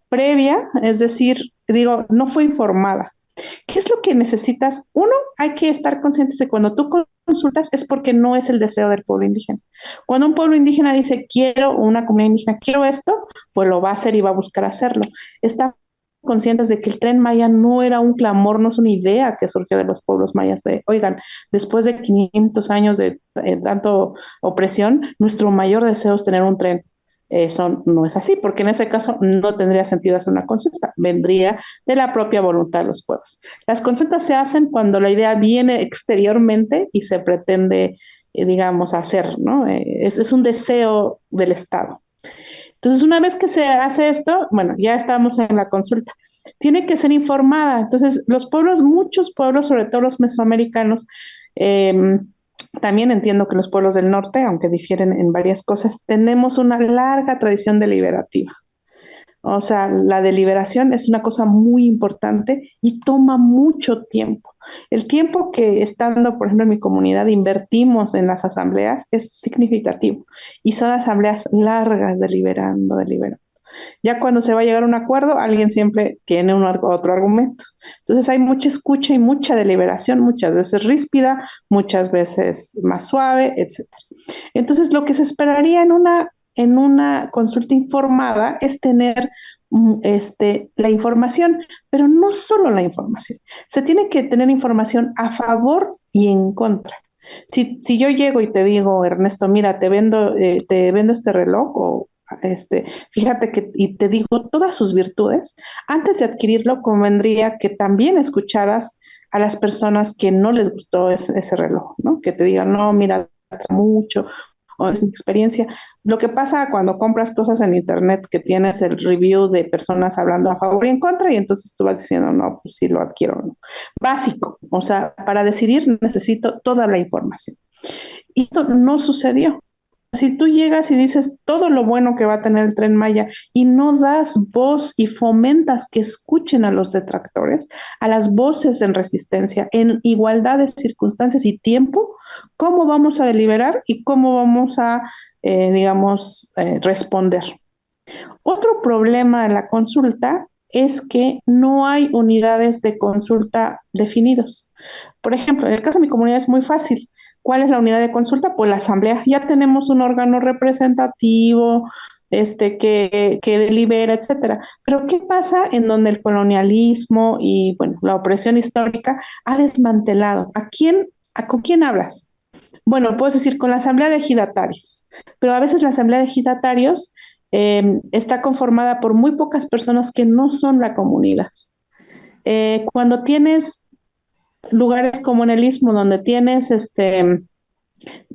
previa, es decir, digo, no fue informada. ¿Qué es lo que necesitas? Uno, hay que estar conscientes de cuando tú consultas es porque no es el deseo del pueblo indígena. Cuando un pueblo indígena dice quiero, una comunidad indígena quiero esto, pues lo va a hacer y va a buscar hacerlo. Estamos conscientes de que el Tren Maya no era un clamor, no es una idea que surgió de los pueblos mayas de, oigan, después de 500 años de tanto opresión, nuestro mayor deseo es tener un tren. Eso no es así, porque en ese caso no tendría sentido hacer una consulta, vendría de la propia voluntad de los pueblos. Las consultas se hacen cuando la idea viene exteriormente y se pretende, digamos, hacer, ¿no? Es un deseo del Estado. Entonces, una vez que se hace esto, bueno, ya estamos en la consulta. Tiene que ser informada. Entonces, los pueblos, muchos pueblos, sobre todo los mesoamericanos, eh, también entiendo que los pueblos del norte, aunque difieren en varias cosas, tenemos una larga tradición deliberativa. O sea, la deliberación es una cosa muy importante y toma mucho tiempo. El tiempo que estando, por ejemplo, en mi comunidad invertimos en las asambleas es significativo y son asambleas largas deliberando. Ya cuando se va a llegar a un acuerdo, alguien siempre tiene otro argumento. Entonces hay mucha escucha y mucha deliberación, muchas veces ríspida, muchas veces más suave, etcétera. Entonces lo que se esperaría en una consulta informada es tener la información, pero no solo la información. Se tiene que tener información a favor y en contra. Si yo llego y te digo, Ernesto, mira, te vendo este reloj o fíjate que, y te digo todas sus virtudes, antes de adquirirlo convendría que también escucharas a las personas que no les gustó ese reloj, ¿no? Que te digan, no, mira, mucho, o es mi experiencia. Lo que pasa cuando compras cosas en internet, que tienes el review de personas hablando a favor y en contra, y entonces tú vas diciendo, no, pues sí lo adquiero, ¿no? Básico, o sea, para decidir necesito toda la información. Y esto no sucedió. Si tú llegas y dices todo lo bueno que va a tener el Tren Maya y no das voz y fomentas que escuchen a los detractores, a las voces en resistencia, en igualdad de circunstancias y tiempo, ¿cómo vamos a deliberar y cómo vamos a, responder? Otro problema de la consulta es que no hay unidades de consulta definidos. Por ejemplo, en el caso de mi comunidad es muy fácil. ¿Cuál es la unidad de consulta? Pues la asamblea. Ya tenemos un órgano representativo, que delibera, etcétera. Pero ¿qué pasa en donde el colonialismo y, bueno, la opresión histórica ha desmantelado? ¿Con quién hablas? Bueno, puedes decir con la asamblea de ejidatarios, pero a veces la asamblea de ejidatarios está conformada por muy pocas personas que no son la comunidad. Cuando tienes lugares como en el Istmo, donde tienes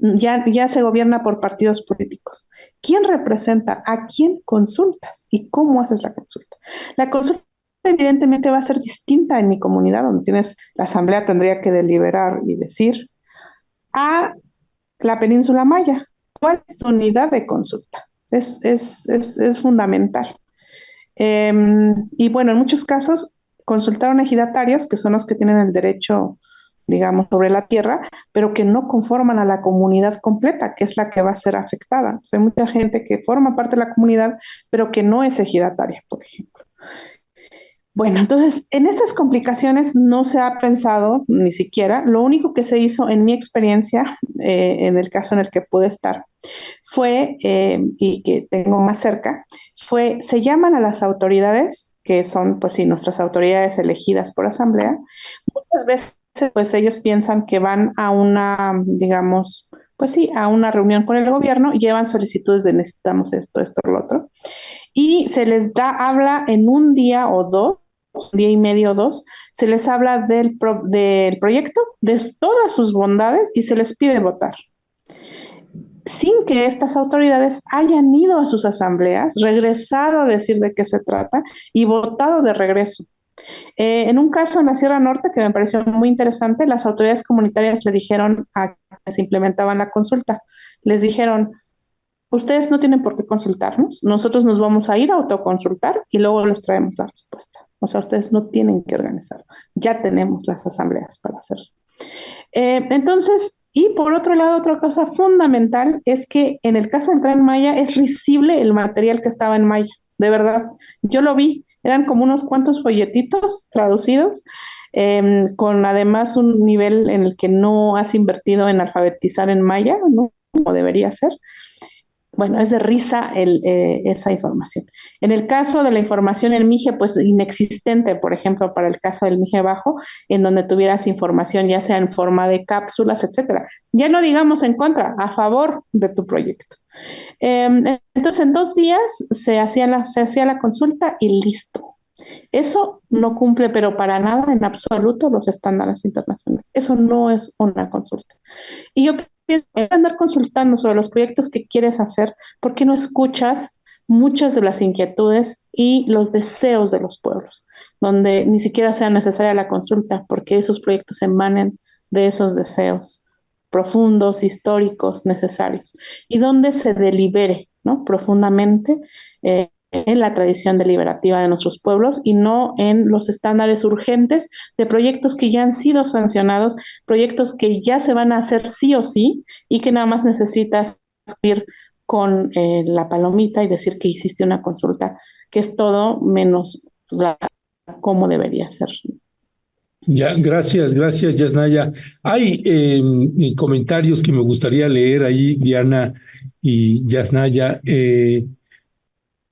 ya se gobierna por partidos políticos. ¿Quién representa? ¿A quién consultas? ¿Y cómo haces la consulta? La consulta evidentemente va a ser distinta en mi comunidad, donde tienes la asamblea tendría que deliberar y decir, a la península Maya. ¿Cuál es tu unidad de consulta? Es fundamental. Y bueno, en muchos casos consultaron ejidatarios, que son los que tienen el derecho, digamos, sobre la tierra, pero que no conforman a la comunidad completa, que es la que va a ser afectada. O sea, hay mucha gente que forma parte de la comunidad, pero que no es ejidataria, por ejemplo. Bueno, entonces, en estas complicaciones no se ha pensado ni siquiera. Lo único que se hizo en mi experiencia, en el caso en el que pude estar, fue, y que tengo más cerca, se llaman a las autoridades que son, pues sí, nuestras autoridades elegidas por asamblea, muchas veces, pues ellos piensan que van a una, digamos, pues sí, a una reunión con el gobierno, llevan solicitudes de necesitamos esto, esto, lo otro, y se les habla en un día o dos, un día y medio o dos, se les habla del proyecto, de todas sus bondades y se les pide votar sin que estas autoridades hayan ido a sus asambleas, regresado a decir de qué se trata y votado de regreso. En un caso en la Sierra Norte que me pareció muy interesante, las autoridades comunitarias le dijeron a quienes implementaban la consulta, les dijeron, ustedes no tienen por qué consultarnos, nosotros nos vamos a ir a autoconsultar y luego les traemos la respuesta. O sea, ustedes no tienen que organizar, ya tenemos las asambleas para hacerlo. Entonces, y por otro lado, otra cosa fundamental es que en el caso del Tren Maya es risible el material que estaba en Maya, de verdad. Yo lo vi, eran como unos cuantos folletitos traducidos, con además un nivel en el que no has invertido en alfabetizar en Maya, ¿no? Como debería ser. Bueno, es de risa esa información. En el caso de la información en Mije, pues inexistente, por ejemplo, para el caso del Mije Bajo, en donde tuvieras información ya sea en forma de cápsulas, etcétera. Ya no digamos en contra, a favor de tu proyecto. Entonces, en 2 días se hacía la consulta y listo. Eso no cumple, pero para nada, en absoluto, los estándares internacionales. Eso no es una consulta. Y yo pienso, en andar consultando sobre los proyectos que quieres hacer, ¿por qué no escuchas muchas de las inquietudes y los deseos de los pueblos, donde ni siquiera sea necesaria la consulta, porque esos proyectos emanen de esos deseos profundos, históricos, necesarios, y donde se delibere, ¿no? Profundamente en la tradición deliberativa de nuestros pueblos y no en los estándares urgentes de proyectos que ya han sido sancionados, proyectos que ya se van a hacer sí o sí y que nada más necesitas ir con la palomita y decir que hiciste una consulta, que es todo menos cómo debería ser. Ya, gracias, Yasnaya. Hay comentarios que me gustaría leer ahí, Diana y Yasnaya.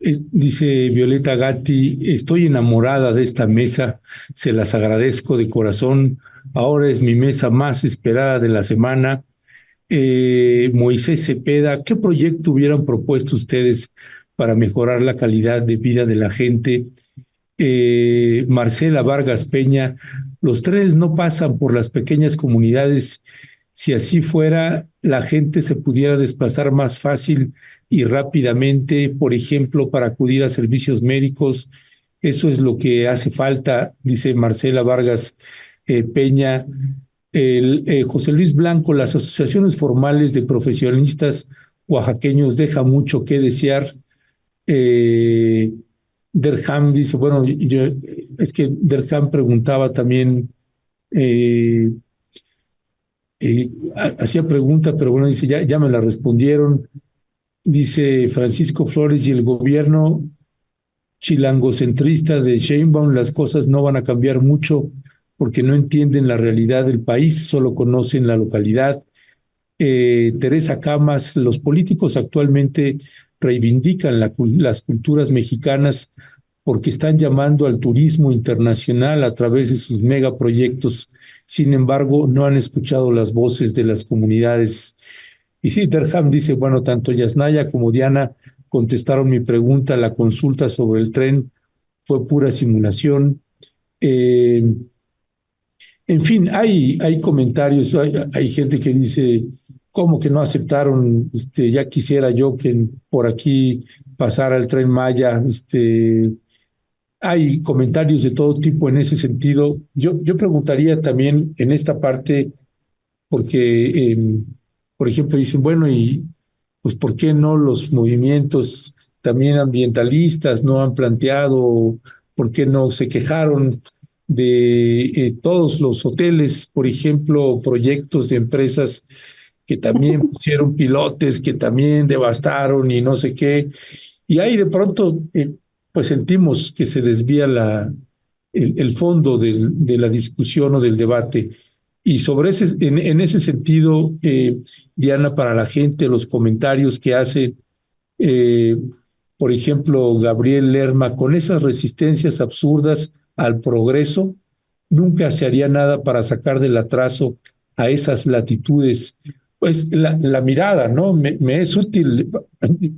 Dice Violeta Gatti, estoy enamorada de esta mesa, se las agradezco de corazón. Ahora es mi mesa más esperada de la semana. Moisés Cepeda, ¿qué proyecto hubieran propuesto ustedes para mejorar la calidad de vida de la gente? Marcela Vargas Peña, los trenes no pasan por las pequeñas comunidades. Si así fuera, la gente se pudiera desplazar más fácil y rápidamente, por ejemplo, para acudir a servicios médicos. Eso es lo que hace falta, dice Marcela Vargas Peña. José Luis Blanco, las asociaciones formales de profesionistas oaxaqueños dejan mucho que desear. Derham dice, bueno, es que Derham preguntaba también, hacía pregunta, pero bueno, dice, ya me la respondieron. Dice Francisco Flores, y el gobierno chilangocentrista de Sheinbaum, las cosas no van a cambiar mucho porque no entienden la realidad del país, solo conocen la localidad. Teresa Camas, los políticos actualmente reivindican las culturas mexicanas porque están llamando al turismo internacional a través de sus megaproyectos. Sin embargo, no han escuchado las voces de las comunidades. Y sí, Derham dice, bueno, tanto Yasnaya como Diana contestaron mi pregunta, la consulta sobre el tren fue pura simulación. En fin, hay comentarios, hay gente que dice, ¿cómo que no aceptaron? Ya quisiera yo que por aquí pasara el Tren Maya. Hay comentarios de todo tipo en ese sentido. Yo preguntaría también en esta parte, porque, por ejemplo, dicen, bueno, y pues, ¿por qué no los movimientos también ambientalistas no han planteado, por qué no se quejaron de todos los hoteles, por ejemplo, proyectos de empresas que también pusieron pilotes, que también devastaron y no sé qué? Y ahí de pronto, pues sentimos que se desvía el fondo de la discusión o del debate. Y sobre en ese sentido, Diana, para la gente, los comentarios que hace, por ejemplo, Gabriel Lerma, con esas resistencias absurdas al progreso, nunca se haría nada para sacar del atraso a esas latitudes. Pues la mirada, ¿no? Me es útil,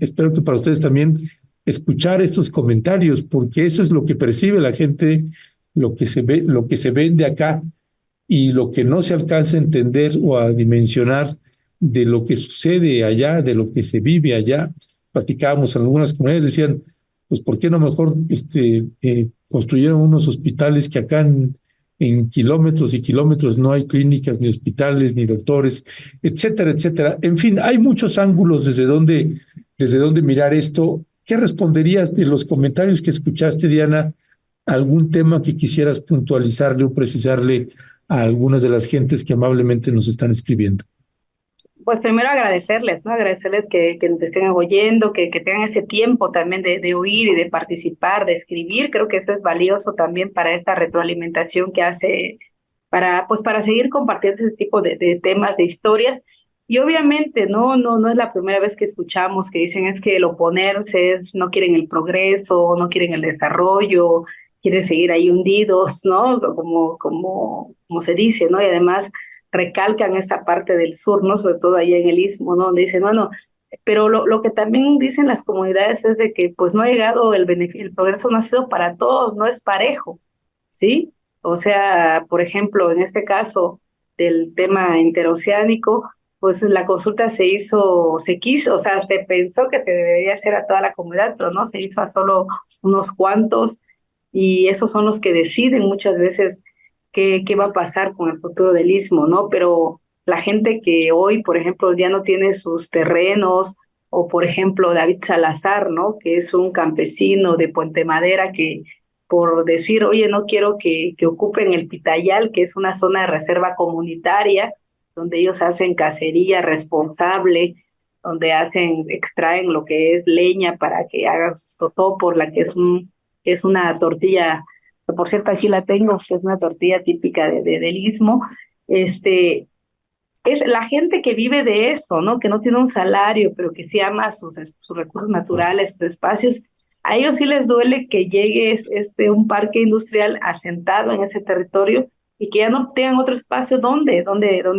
espero que para ustedes también, escuchar estos comentarios, porque eso es lo que percibe la gente, lo que se ve, lo que se vende acá y lo que no se alcanza a entender o a dimensionar de lo que sucede allá, de lo que se vive allá. Platicábamos en algunas comunidades, decían, pues ¿por qué no mejor construyeron unos hospitales que acá en kilómetros y kilómetros no hay clínicas, ni hospitales, ni doctores, etcétera, etcétera? En fin, hay muchos ángulos desde donde mirar esto. ¿Qué responderías de los comentarios que escuchaste, Diana? ¿Algún tema que quisieras puntualizarle o precisarle a algunas de las gentes que amablemente nos están escribiendo? Pues primero agradecerles, ¿no? Agradecerles que nos estén oyendo, que tengan ese tiempo también de oír y de participar, de escribir. Creo que eso es valioso también para esta retroalimentación que hace pues para seguir compartiendo ese tipo de temas, de historias. Y obviamente, no es la primera vez que escuchamos que dicen es que el oponerse es, no quieren el progreso, no quieren el desarrollo, quieren seguir ahí hundidos, ¿no? Como se dice, ¿no? Y además recalcan esa parte del sur, ¿no? Sobre todo ahí en el Istmo, ¿no? Donde dicen, bueno, pero lo que también dicen las comunidades es de que pues no ha llegado el progreso no ha sido para todos, no es parejo, ¿sí? O sea, por ejemplo, en este caso del tema interoceánico, pues la consulta se quiso, o sea, se pensó que se debería hacer a toda la comunidad, pero no, se hizo a solo unos cuantos, y esos son los que deciden muchas veces qué va a pasar con el futuro del Istmo, ¿no? Pero la gente que hoy, por ejemplo, ya no tiene sus terrenos, o por ejemplo David Salazar, ¿no? Que es un campesino de Puente Madera que por decir, oye, no quiero que ocupen el Pitayal, que es una zona de reserva comunitaria, donde ellos hacen cacería responsable, donde extraen lo que es leña para que hagan sus totopos, la que es una tortilla, que por cierto aquí la tengo, que es una tortilla típica del Istmo. Es la gente que vive de eso, ¿no? Que no tiene un salario, pero que sí ama sus recursos naturales, sus espacios. A ellos sí les duele que llegue un parque industrial asentado en ese territorio y que ya no tengan otro espacio donde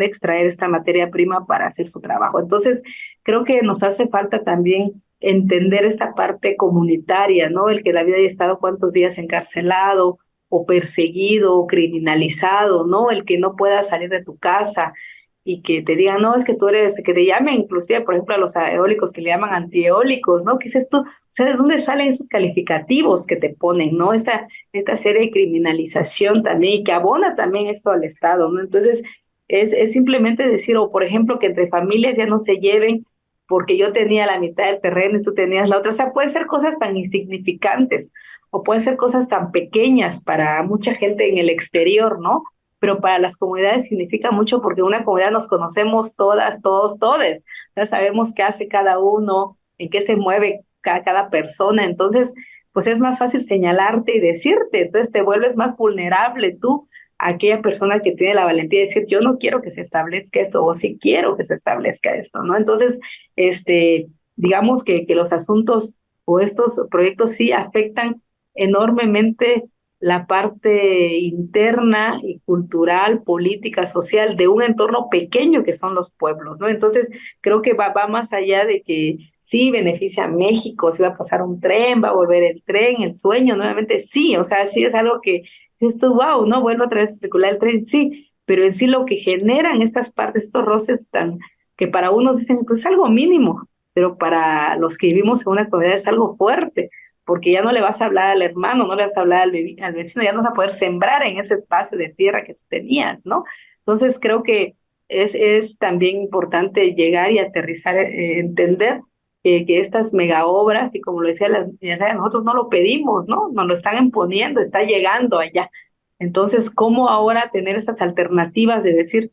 extraer esta materia prima para hacer su trabajo. Entonces, creo que nos hace falta también entender esta parte comunitaria, ¿no? El que David haya estado cuántos días encarcelado o perseguido o criminalizado, ¿no? El que no pueda salir de tu casa y que te digan, no, es que tú eres, que te llamen inclusive, por ejemplo, a los eólicos que le llaman antieólicos, ¿no? ¿Qué es esto? O sea, ¿de dónde salen esos calificativos que te ponen, ¿no? Esta serie de criminalización también, y que abona también esto al Estado, ¿no? Entonces, es simplemente decir, o por ejemplo, que entre familias ya no se lleven porque yo tenía la mitad del terreno y tú tenías la otra. O sea, pueden ser cosas tan insignificantes o pueden ser cosas tan pequeñas para mucha gente en el exterior, ¿no? Pero para las comunidades significa mucho porque en una comunidad nos conocemos todas, todos, todes. Ya sabemos qué hace cada uno, en qué se mueve cada persona. Entonces, pues es más fácil señalarte y decirte. Entonces te vuelves más vulnerable tú a aquella persona que tiene la valentía de decir, yo no quiero que se establezca esto, o sí quiero que se establezca esto, ¿no? Entonces, digamos que los asuntos o estos proyectos sí afectan enormemente la parte interna y cultural, política, social de un entorno pequeño que son los pueblos, ¿no? Entonces, creo que va más allá de que sí beneficia a México, si va a pasar un tren, va a volver el tren, el sueño, nuevamente sí, o sea, sí es algo que esto, wow, ¿no? Vuelve otra vez a circular el tren, sí, pero en sí lo que generan estas partes, estos roces tan, que para unos dicen, pues es algo mínimo, pero para los que vivimos en una comunidad es algo fuerte, porque ya no le vas a hablar al hermano, no le vas a hablar al vecino, ya no vas a poder sembrar en ese espacio de tierra que tú tenías, ¿no? Entonces creo que es también importante llegar y aterrizar, entender que estas mega obras, y como lo decía nosotros no lo pedimos, ¿no? Nos lo están imponiendo, está llegando allá. Entonces, ¿cómo ahora tener estas alternativas de decir,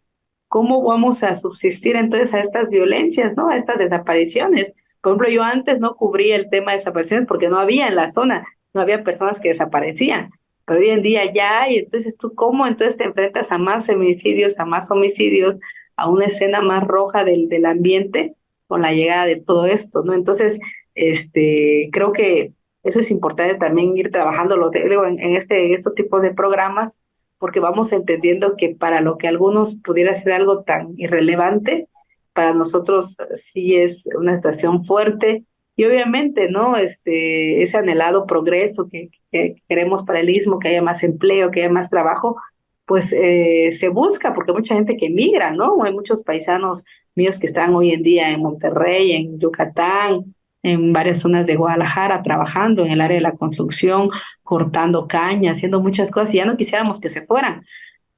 cómo vamos a subsistir entonces a estas violencias, ¿no? A estas desapariciones? Por ejemplo, yo antes no cubría el tema de desapariciones porque no había en la zona, no había personas que desaparecían, pero hoy en día ya hay. Entonces, ¿tú cómo entonces te enfrentas a más feminicidios, a más homicidios, a una escena más roja del ambiente con la llegada de todo esto, ¿no? Entonces, Creo que eso es importante también ir trabajando digo, en estos tipos de programas, porque vamos entendiendo que para lo que algunos pudiera ser algo tan irrelevante, para nosotros sí es una situación fuerte. Y obviamente, ¿no? Ese anhelado progreso que queremos para el Istmo, que haya más empleo, que haya más trabajo, pues se busca, porque hay mucha gente que migra, ¿no? Hay muchos paisanos míos que están hoy en día en Monterrey, en Yucatán, en varias zonas de Guadalajara, trabajando en el área de la construcción, cortando caña, haciendo muchas cosas, y ya no quisiéramos que se fueran,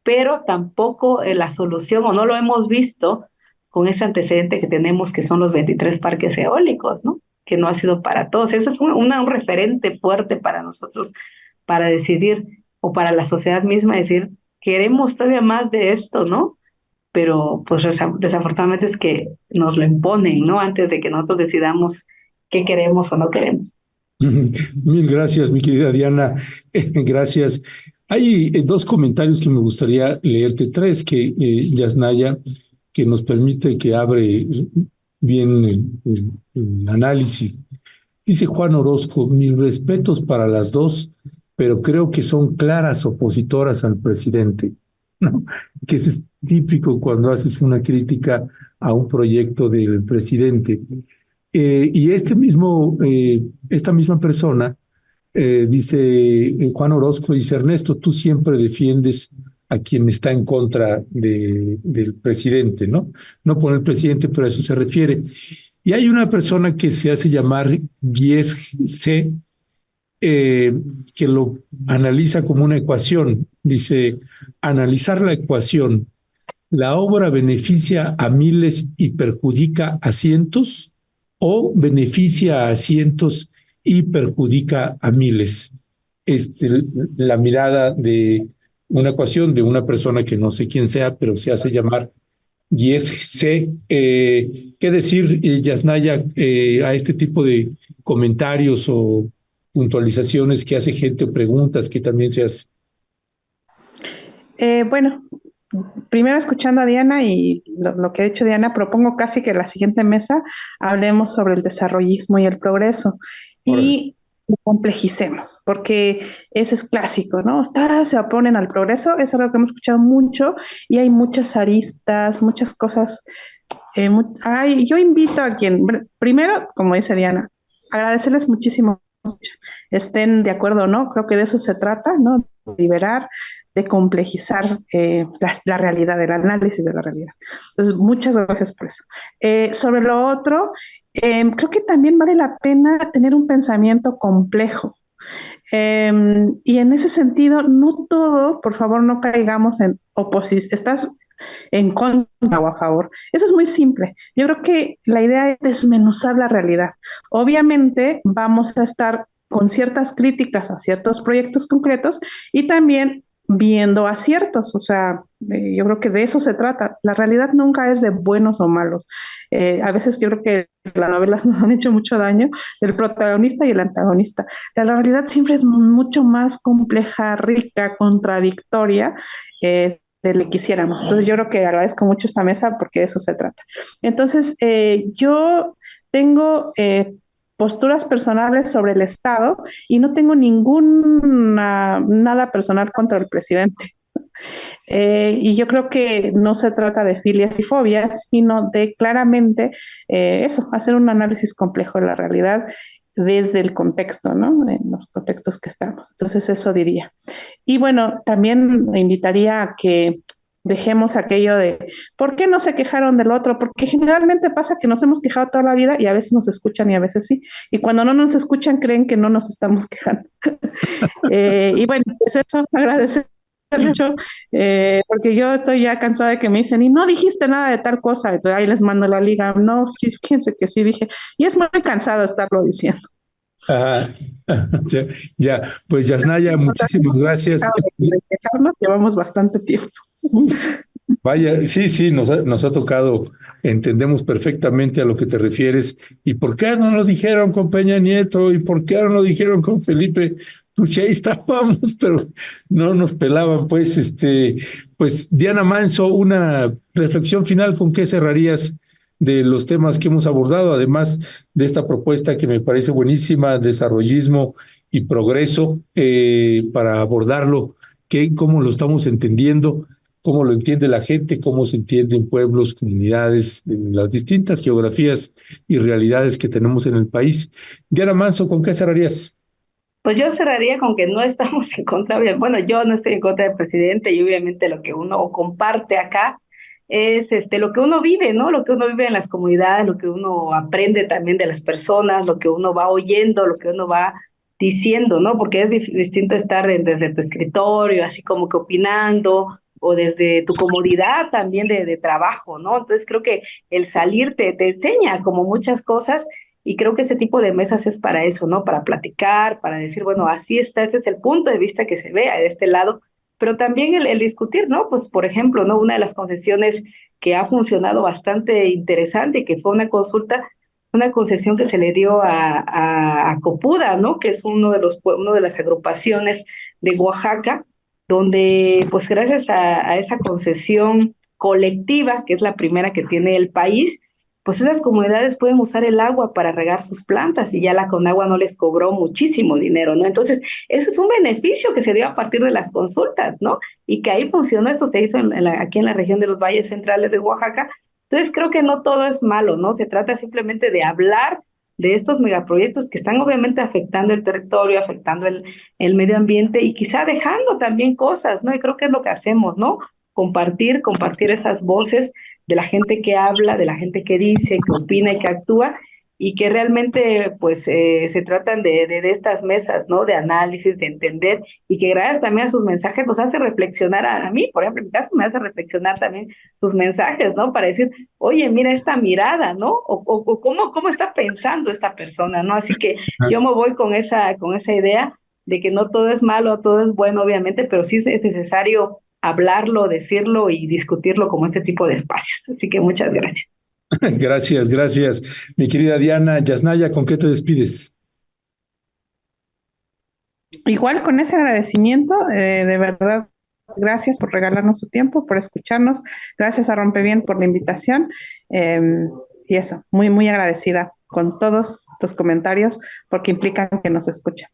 pero tampoco la solución, o no lo hemos visto con ese antecedente que tenemos, que son los 23 parques eólicos, ¿no? Que no ha sido para todos. Eso es un referente fuerte para nosotros, para decidir, o para la sociedad misma, decir, queremos todavía más de esto, ¿no? Pero pues desafortunadamente es que nos lo imponen, ¿no? Antes de que nosotros decidamos qué queremos o no queremos. Mil gracias, mi querida Diana. Gracias. Hay dos comentarios que me gustaría leerte, tres que Yasnaya, que nos permite que abre bien el análisis. Dice Juan Orozco, mis respetos para las dos, pero creo que son claras opositoras al presidente, ¿no? Que es típico cuando haces una crítica a un proyecto del presidente. Y esta misma persona dice, Juan Orozco dice, Ernesto, tú siempre defiendes a quien está en contra del presidente, ¿no? No por el presidente, pero a eso se refiere. Y hay una persona que se hace llamar Gies C, que lo analiza como una ecuación. Dice, analizar la ecuación, ¿la obra beneficia a miles y perjudica a cientos? ¿O beneficia a cientos y perjudica a miles? La mirada de una ecuación de una persona que no sé quién sea, pero se hace llamar y es C. ¿Qué decir, Yasnaya, a este tipo de comentarios o puntualizaciones que hace gente o preguntas que también se hace? Bueno, primero escuchando a Diana y lo que ha dicho Diana, propongo casi que en la siguiente mesa hablemos sobre el desarrollismo y el progreso Órale. y lo complejicemos, porque ese es clásico, ¿no? Se oponen al progreso, es algo que hemos escuchado mucho y hay muchas aristas, muchas cosas. Yo invito a primero, como dice Diana, agradecerles muchísimo, estén de acuerdo o no, creo que de eso se trata, ¿no? De liberar, de complejizar la realidad, el análisis de la realidad. Entonces, muchas gracias por eso. Sobre lo otro, creo que también vale la pena tener un pensamiento complejo. Y en ese sentido, no todo, por favor, no caigamos en oposición. Estás en contra o a favor. Eso es muy simple. Yo creo que la idea es desmenuzar la realidad. Obviamente vamos a estar con ciertas críticas a ciertos proyectos concretos y también viendo aciertos. O sea, yo creo que de eso se trata. La realidad nunca es de buenos o malos. A veces yo creo que las novelas nos han hecho mucho daño, el protagonista y el antagonista. La realidad siempre es mucho más compleja, rica, contradictoria. De lo que quisiéramos. Entonces yo creo que agradezco mucho esta mesa porque de eso se trata. Entonces yo tengo posturas personales sobre el Estado y no tengo nada personal contra el presidente. Y yo creo que no se trata de filias y fobias, sino de claramente hacer un análisis complejo de la realidad desde el contexto, ¿no? En los contextos que estamos. Entonces eso diría. Y bueno, también me invitaría a que dejemos aquello de ¿por qué no se quejaron del otro? Porque generalmente pasa que nos hemos quejado toda la vida y a veces nos escuchan y a veces sí. Y cuando no nos escuchan creen que no nos estamos quejando. Y bueno, pues eso, agradecer mucho, porque yo estoy ya cansada de que me dicen, y no dijiste nada de tal cosa, entonces ahí les mando la liga, no, sí, fíjense que sí dije, y es muy cansado estarlo diciendo. Ah, ya, ya, pues Yasnaya, muchísimas gracias. Llevamos bastante tiempo. Vaya, sí, sí, nos ha tocado, entendemos perfectamente a lo que te refieres. ¿Y por qué no lo dijeron con Peña Nieto? ¿Y por qué no lo dijeron con Felipe? Pues ya ahí estábamos, pero no nos pelaban. Pues Diana Manso, una reflexión final, ¿con qué cerrarías de los temas que hemos abordado, además de esta propuesta que me parece buenísima, desarrollismo y progreso, para abordarlo, cómo lo estamos entendiendo, cómo lo entiende la gente, cómo se entiende en pueblos, comunidades, en las distintas geografías y realidades que tenemos en el país. Diana Manso, ¿con qué cerrarías? Pues yo cerraría con que no estamos en contra, bueno, yo no estoy en contra del presidente y obviamente lo que uno comparte acá es lo que uno vive, ¿no? Lo que uno vive en las comunidades, lo que uno aprende también de las personas, lo que uno va oyendo, lo que uno va diciendo, ¿no? Porque es distinto estar desde tu escritorio, así como que opinando, o desde tu comodidad también de trabajo, ¿no? Entonces creo que el salir te enseña como muchas cosas y creo que ese tipo de mesas es para eso, ¿no? Para platicar, para decir, bueno, así está, este es el punto de vista que se vea de este lado, pero también el discutir, ¿no? Pues, por ejemplo, ¿no? Una de las concesiones que ha funcionado bastante interesante, que fue una concesión que se le dio a Copuda, ¿no? Que es uno de las agrupaciones de Oaxaca, donde, pues, gracias a esa concesión colectiva, que es la primera que tiene el país, pues esas comunidades pueden usar el agua para regar sus plantas y ya la Conagua no les cobró muchísimo dinero, ¿no? Entonces, eso es un beneficio que se dio a partir de las consultas, ¿no? Y que ahí funcionó, esto se hizo aquí en la región de los valles centrales de Oaxaca. Entonces, creo que no todo es malo, ¿no? Se trata simplemente de hablar de estos megaproyectos que están obviamente afectando el territorio, afectando el medio ambiente y quizá dejando también cosas, ¿no? Y creo que es lo que hacemos, ¿no? Compartir esas voces de la gente que habla, de la gente que dice, que opina y que actúa, y que realmente pues se tratan de estas mesas, ¿no? De análisis, de entender, y que gracias también a sus mensajes nos hace reflexionar a mí, por ejemplo, en mi caso me hace reflexionar también sus mensajes, ¿no? Para decir, oye, mira esta mirada, ¿no? O cómo está pensando esta persona, ¿no? Así que yo me voy con esa idea de que no todo es malo, todo es bueno, obviamente, pero sí es necesario hablarlo, decirlo y discutirlo como este tipo de espacios. Así que muchas gracias. Gracias, gracias. Mi querida Diana Yasnaya, ¿con qué te despides? Igual con ese agradecimiento, de verdad, gracias por regalarnos su tiempo, por escucharnos. Gracias a Rompebien por la invitación. Y eso, muy, muy agradecida con todos los comentarios porque implican que nos escuchan.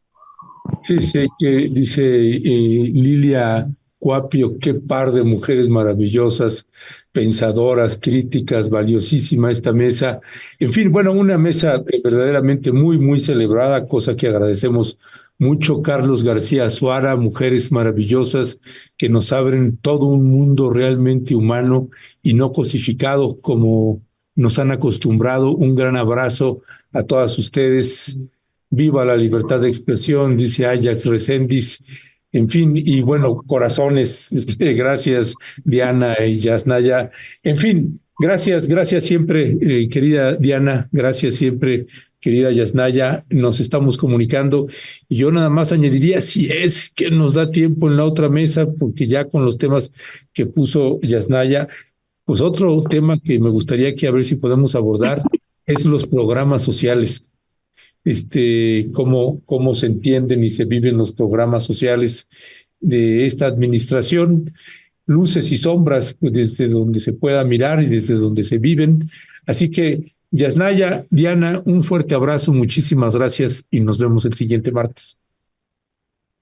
Sí, sí, que dice Lilia Cuapio, qué par de mujeres maravillosas, pensadoras, críticas, valiosísima esta mesa. En fin, bueno, una mesa verdaderamente muy, muy celebrada, cosa que agradecemos mucho. Carlos García Azuara, mujeres maravillosas que nos abren todo un mundo realmente humano y no cosificado como nos han acostumbrado. Un gran abrazo a todas ustedes. Viva la libertad de expresión, dice Ajax Resendiz. En fin, y bueno, corazones, gracias Diana y Yasnaya. En fin, gracias siempre, querida Diana, gracias siempre, querida Yasnaya. Nos estamos comunicando. Y yo nada más añadiría, si es que nos da tiempo en la otra mesa, porque ya con los temas que puso Yasnaya, pues otro tema que me gustaría que a ver si podemos abordar es los programas sociales, cómo se entienden y se viven los programas sociales de esta administración, luces y sombras desde donde se pueda mirar y desde donde se viven. Así que, Yasnaya, Diana, un fuerte abrazo, muchísimas gracias y nos vemos el siguiente martes.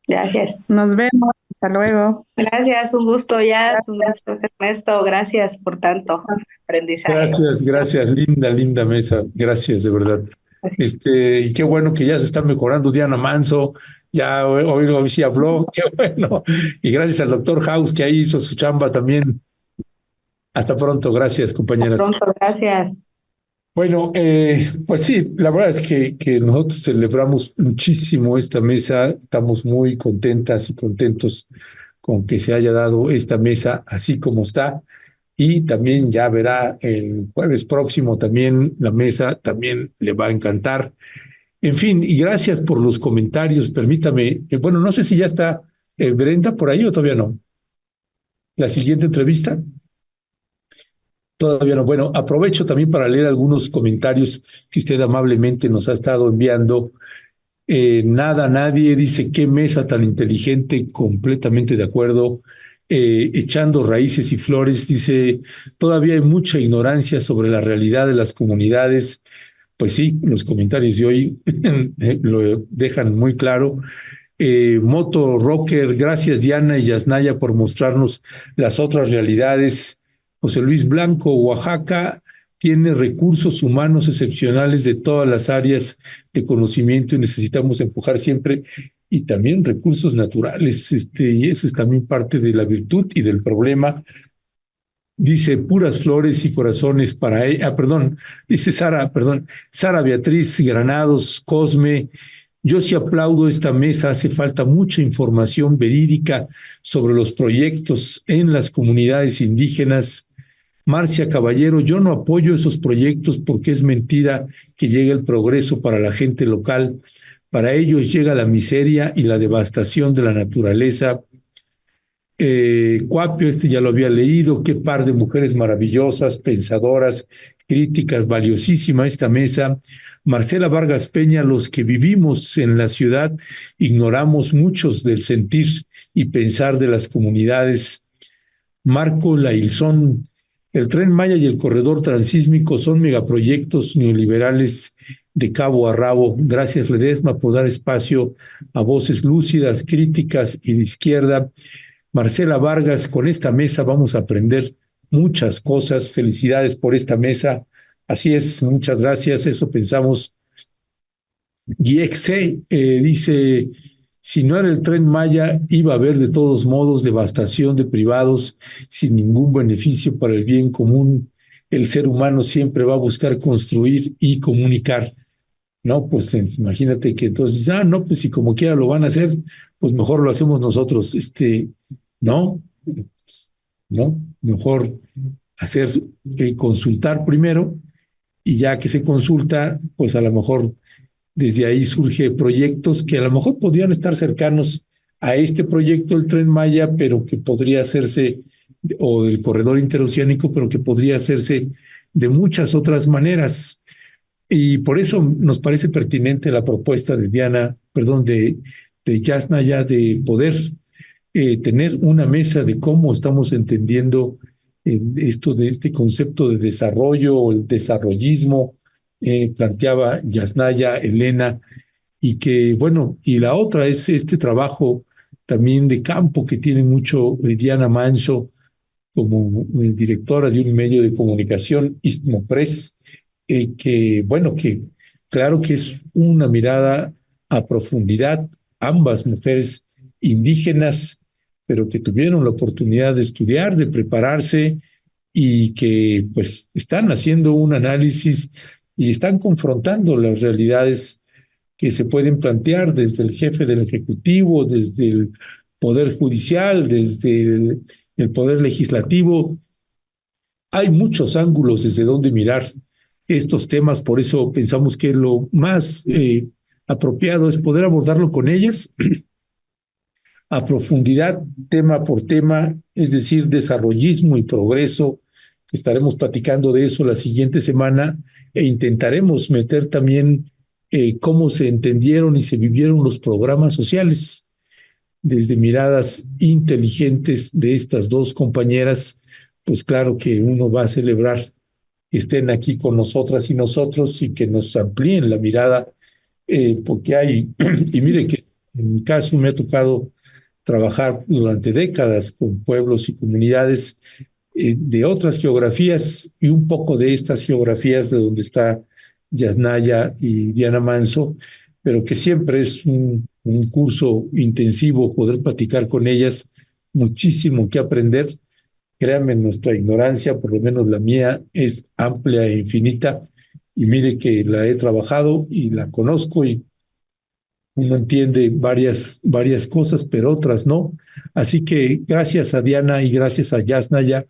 Gracias. Nos vemos, hasta luego. Gracias, un gusto, Jazz, un gusto, Ernesto, gracias por tanto aprendizaje. Gracias, linda mesa, gracias de verdad. Y qué bueno que ya se está mejorando Diana Manso, ya hoy sí habló, qué bueno. Y gracias al doctor House que ahí hizo su chamba también. Hasta pronto, gracias, compañeras. Hasta pronto, gracias. Bueno, pues sí, la verdad es que nosotros celebramos muchísimo esta mesa, estamos muy contentas y contentos con que se haya dado esta mesa así como está. Y también ya verá el jueves próximo también la mesa, también le va a encantar. En fin, y gracias por los comentarios. Permítame, bueno, no sé si ya está Brenda por ahí o todavía no. La siguiente entrevista. Todavía no. Bueno, aprovecho también para leer algunos comentarios que usted amablemente nos ha estado enviando. Nadie dice qué mesa tan inteligente, completamente de acuerdo. Echando raíces y flores, dice, todavía hay mucha ignorancia sobre la realidad de las comunidades. Pues sí, los comentarios de hoy lo dejan muy claro. Moto Rocker, gracias Diana y Yasnaya por mostrarnos las otras realidades. José Luis Blanco, Oaxaca tiene recursos humanos excepcionales de todas las áreas de conocimiento y necesitamos empujar siempre y también recursos naturales, y eso es también parte de la virtud y del problema. Dice puras flores y corazones para ella. Perdón, dice Sara Beatriz Granados, Cosme. Yo sí aplaudo esta mesa, hace falta mucha información verídica sobre los proyectos en las comunidades indígenas. Marcia Caballero, yo no apoyo esos proyectos porque es mentira que llegue el progreso para la gente local. Para ellos llega la miseria y la devastación de la naturaleza. Cuapio, ya lo había leído, qué par de mujeres maravillosas, pensadoras, críticas, valiosísima esta mesa. Marcela Vargas Peña, los que vivimos en la ciudad ignoramos muchos del sentir y pensar de las comunidades. Marco Lailzón, el Tren Maya y el corredor transísmico son megaproyectos neoliberales de cabo a rabo. Gracias, Ledesma, por dar espacio a voces lúcidas, críticas y de izquierda. Marcela Vargas, con esta mesa vamos a aprender muchas cosas. Felicidades por esta mesa. Así es, muchas gracias. Eso pensamos. Guiexe dice, si no era el Tren Maya, iba a haber de todos modos devastación de privados sin ningún beneficio para el bien común. El ser humano siempre va a buscar construir y comunicar. No, pues imagínate que entonces, no, pues si como quiera lo van a hacer, pues mejor lo hacemos nosotros. No, no, mejor hacer, consultar primero y ya que se consulta, pues a lo mejor desde ahí surge proyectos que a lo mejor podrían estar cercanos a este proyecto del Tren Maya, pero que podría hacerse, o del corredor interoceánico, pero que podría hacerse de muchas otras maneras. Y por eso nos parece pertinente la propuesta de Diana, perdón, de Yasnaya, de poder tener una mesa de cómo estamos entendiendo esto de este concepto de desarrollo o el desarrollismo, planteaba Yasnaya, Elena, y que, bueno, y la otra es este trabajo también de campo que tiene mucho Diana Manso como directora de un medio de comunicación, Istmo Press, que, bueno, que claro que es una mirada a profundidad, ambas mujeres indígenas, pero que tuvieron la oportunidad de estudiar, de prepararse y que pues están haciendo un análisis y están confrontando las realidades que se pueden plantear desde el jefe del Ejecutivo, desde el Poder Judicial, desde el Poder Legislativo. Hay muchos ángulos desde donde mirar estos temas, por eso pensamos que lo más apropiado es poder abordarlo con ellas a profundidad, tema por tema, es decir, desarrollismo y progreso. Estaremos platicando de eso la siguiente semana e intentaremos meter también cómo se entendieron y se vivieron los programas sociales desde miradas inteligentes de estas dos compañeras. Pues claro que uno va a celebrar que estén aquí con nosotras y nosotros y que nos amplíen la mirada, porque hay, y mire que en mi caso me ha tocado trabajar durante décadas con pueblos y comunidades de otras geografías y un poco de estas geografías de donde está Yasnaya y Diana Manso, pero que siempre es un curso intensivo poder platicar con ellas, muchísimo que aprender. Créanme, nuestra ignorancia, por lo menos la mía, es amplia e infinita, y mire que la he trabajado y la conozco y uno entiende varias cosas, pero otras no. Así que gracias a Diana y gracias a Yasnaya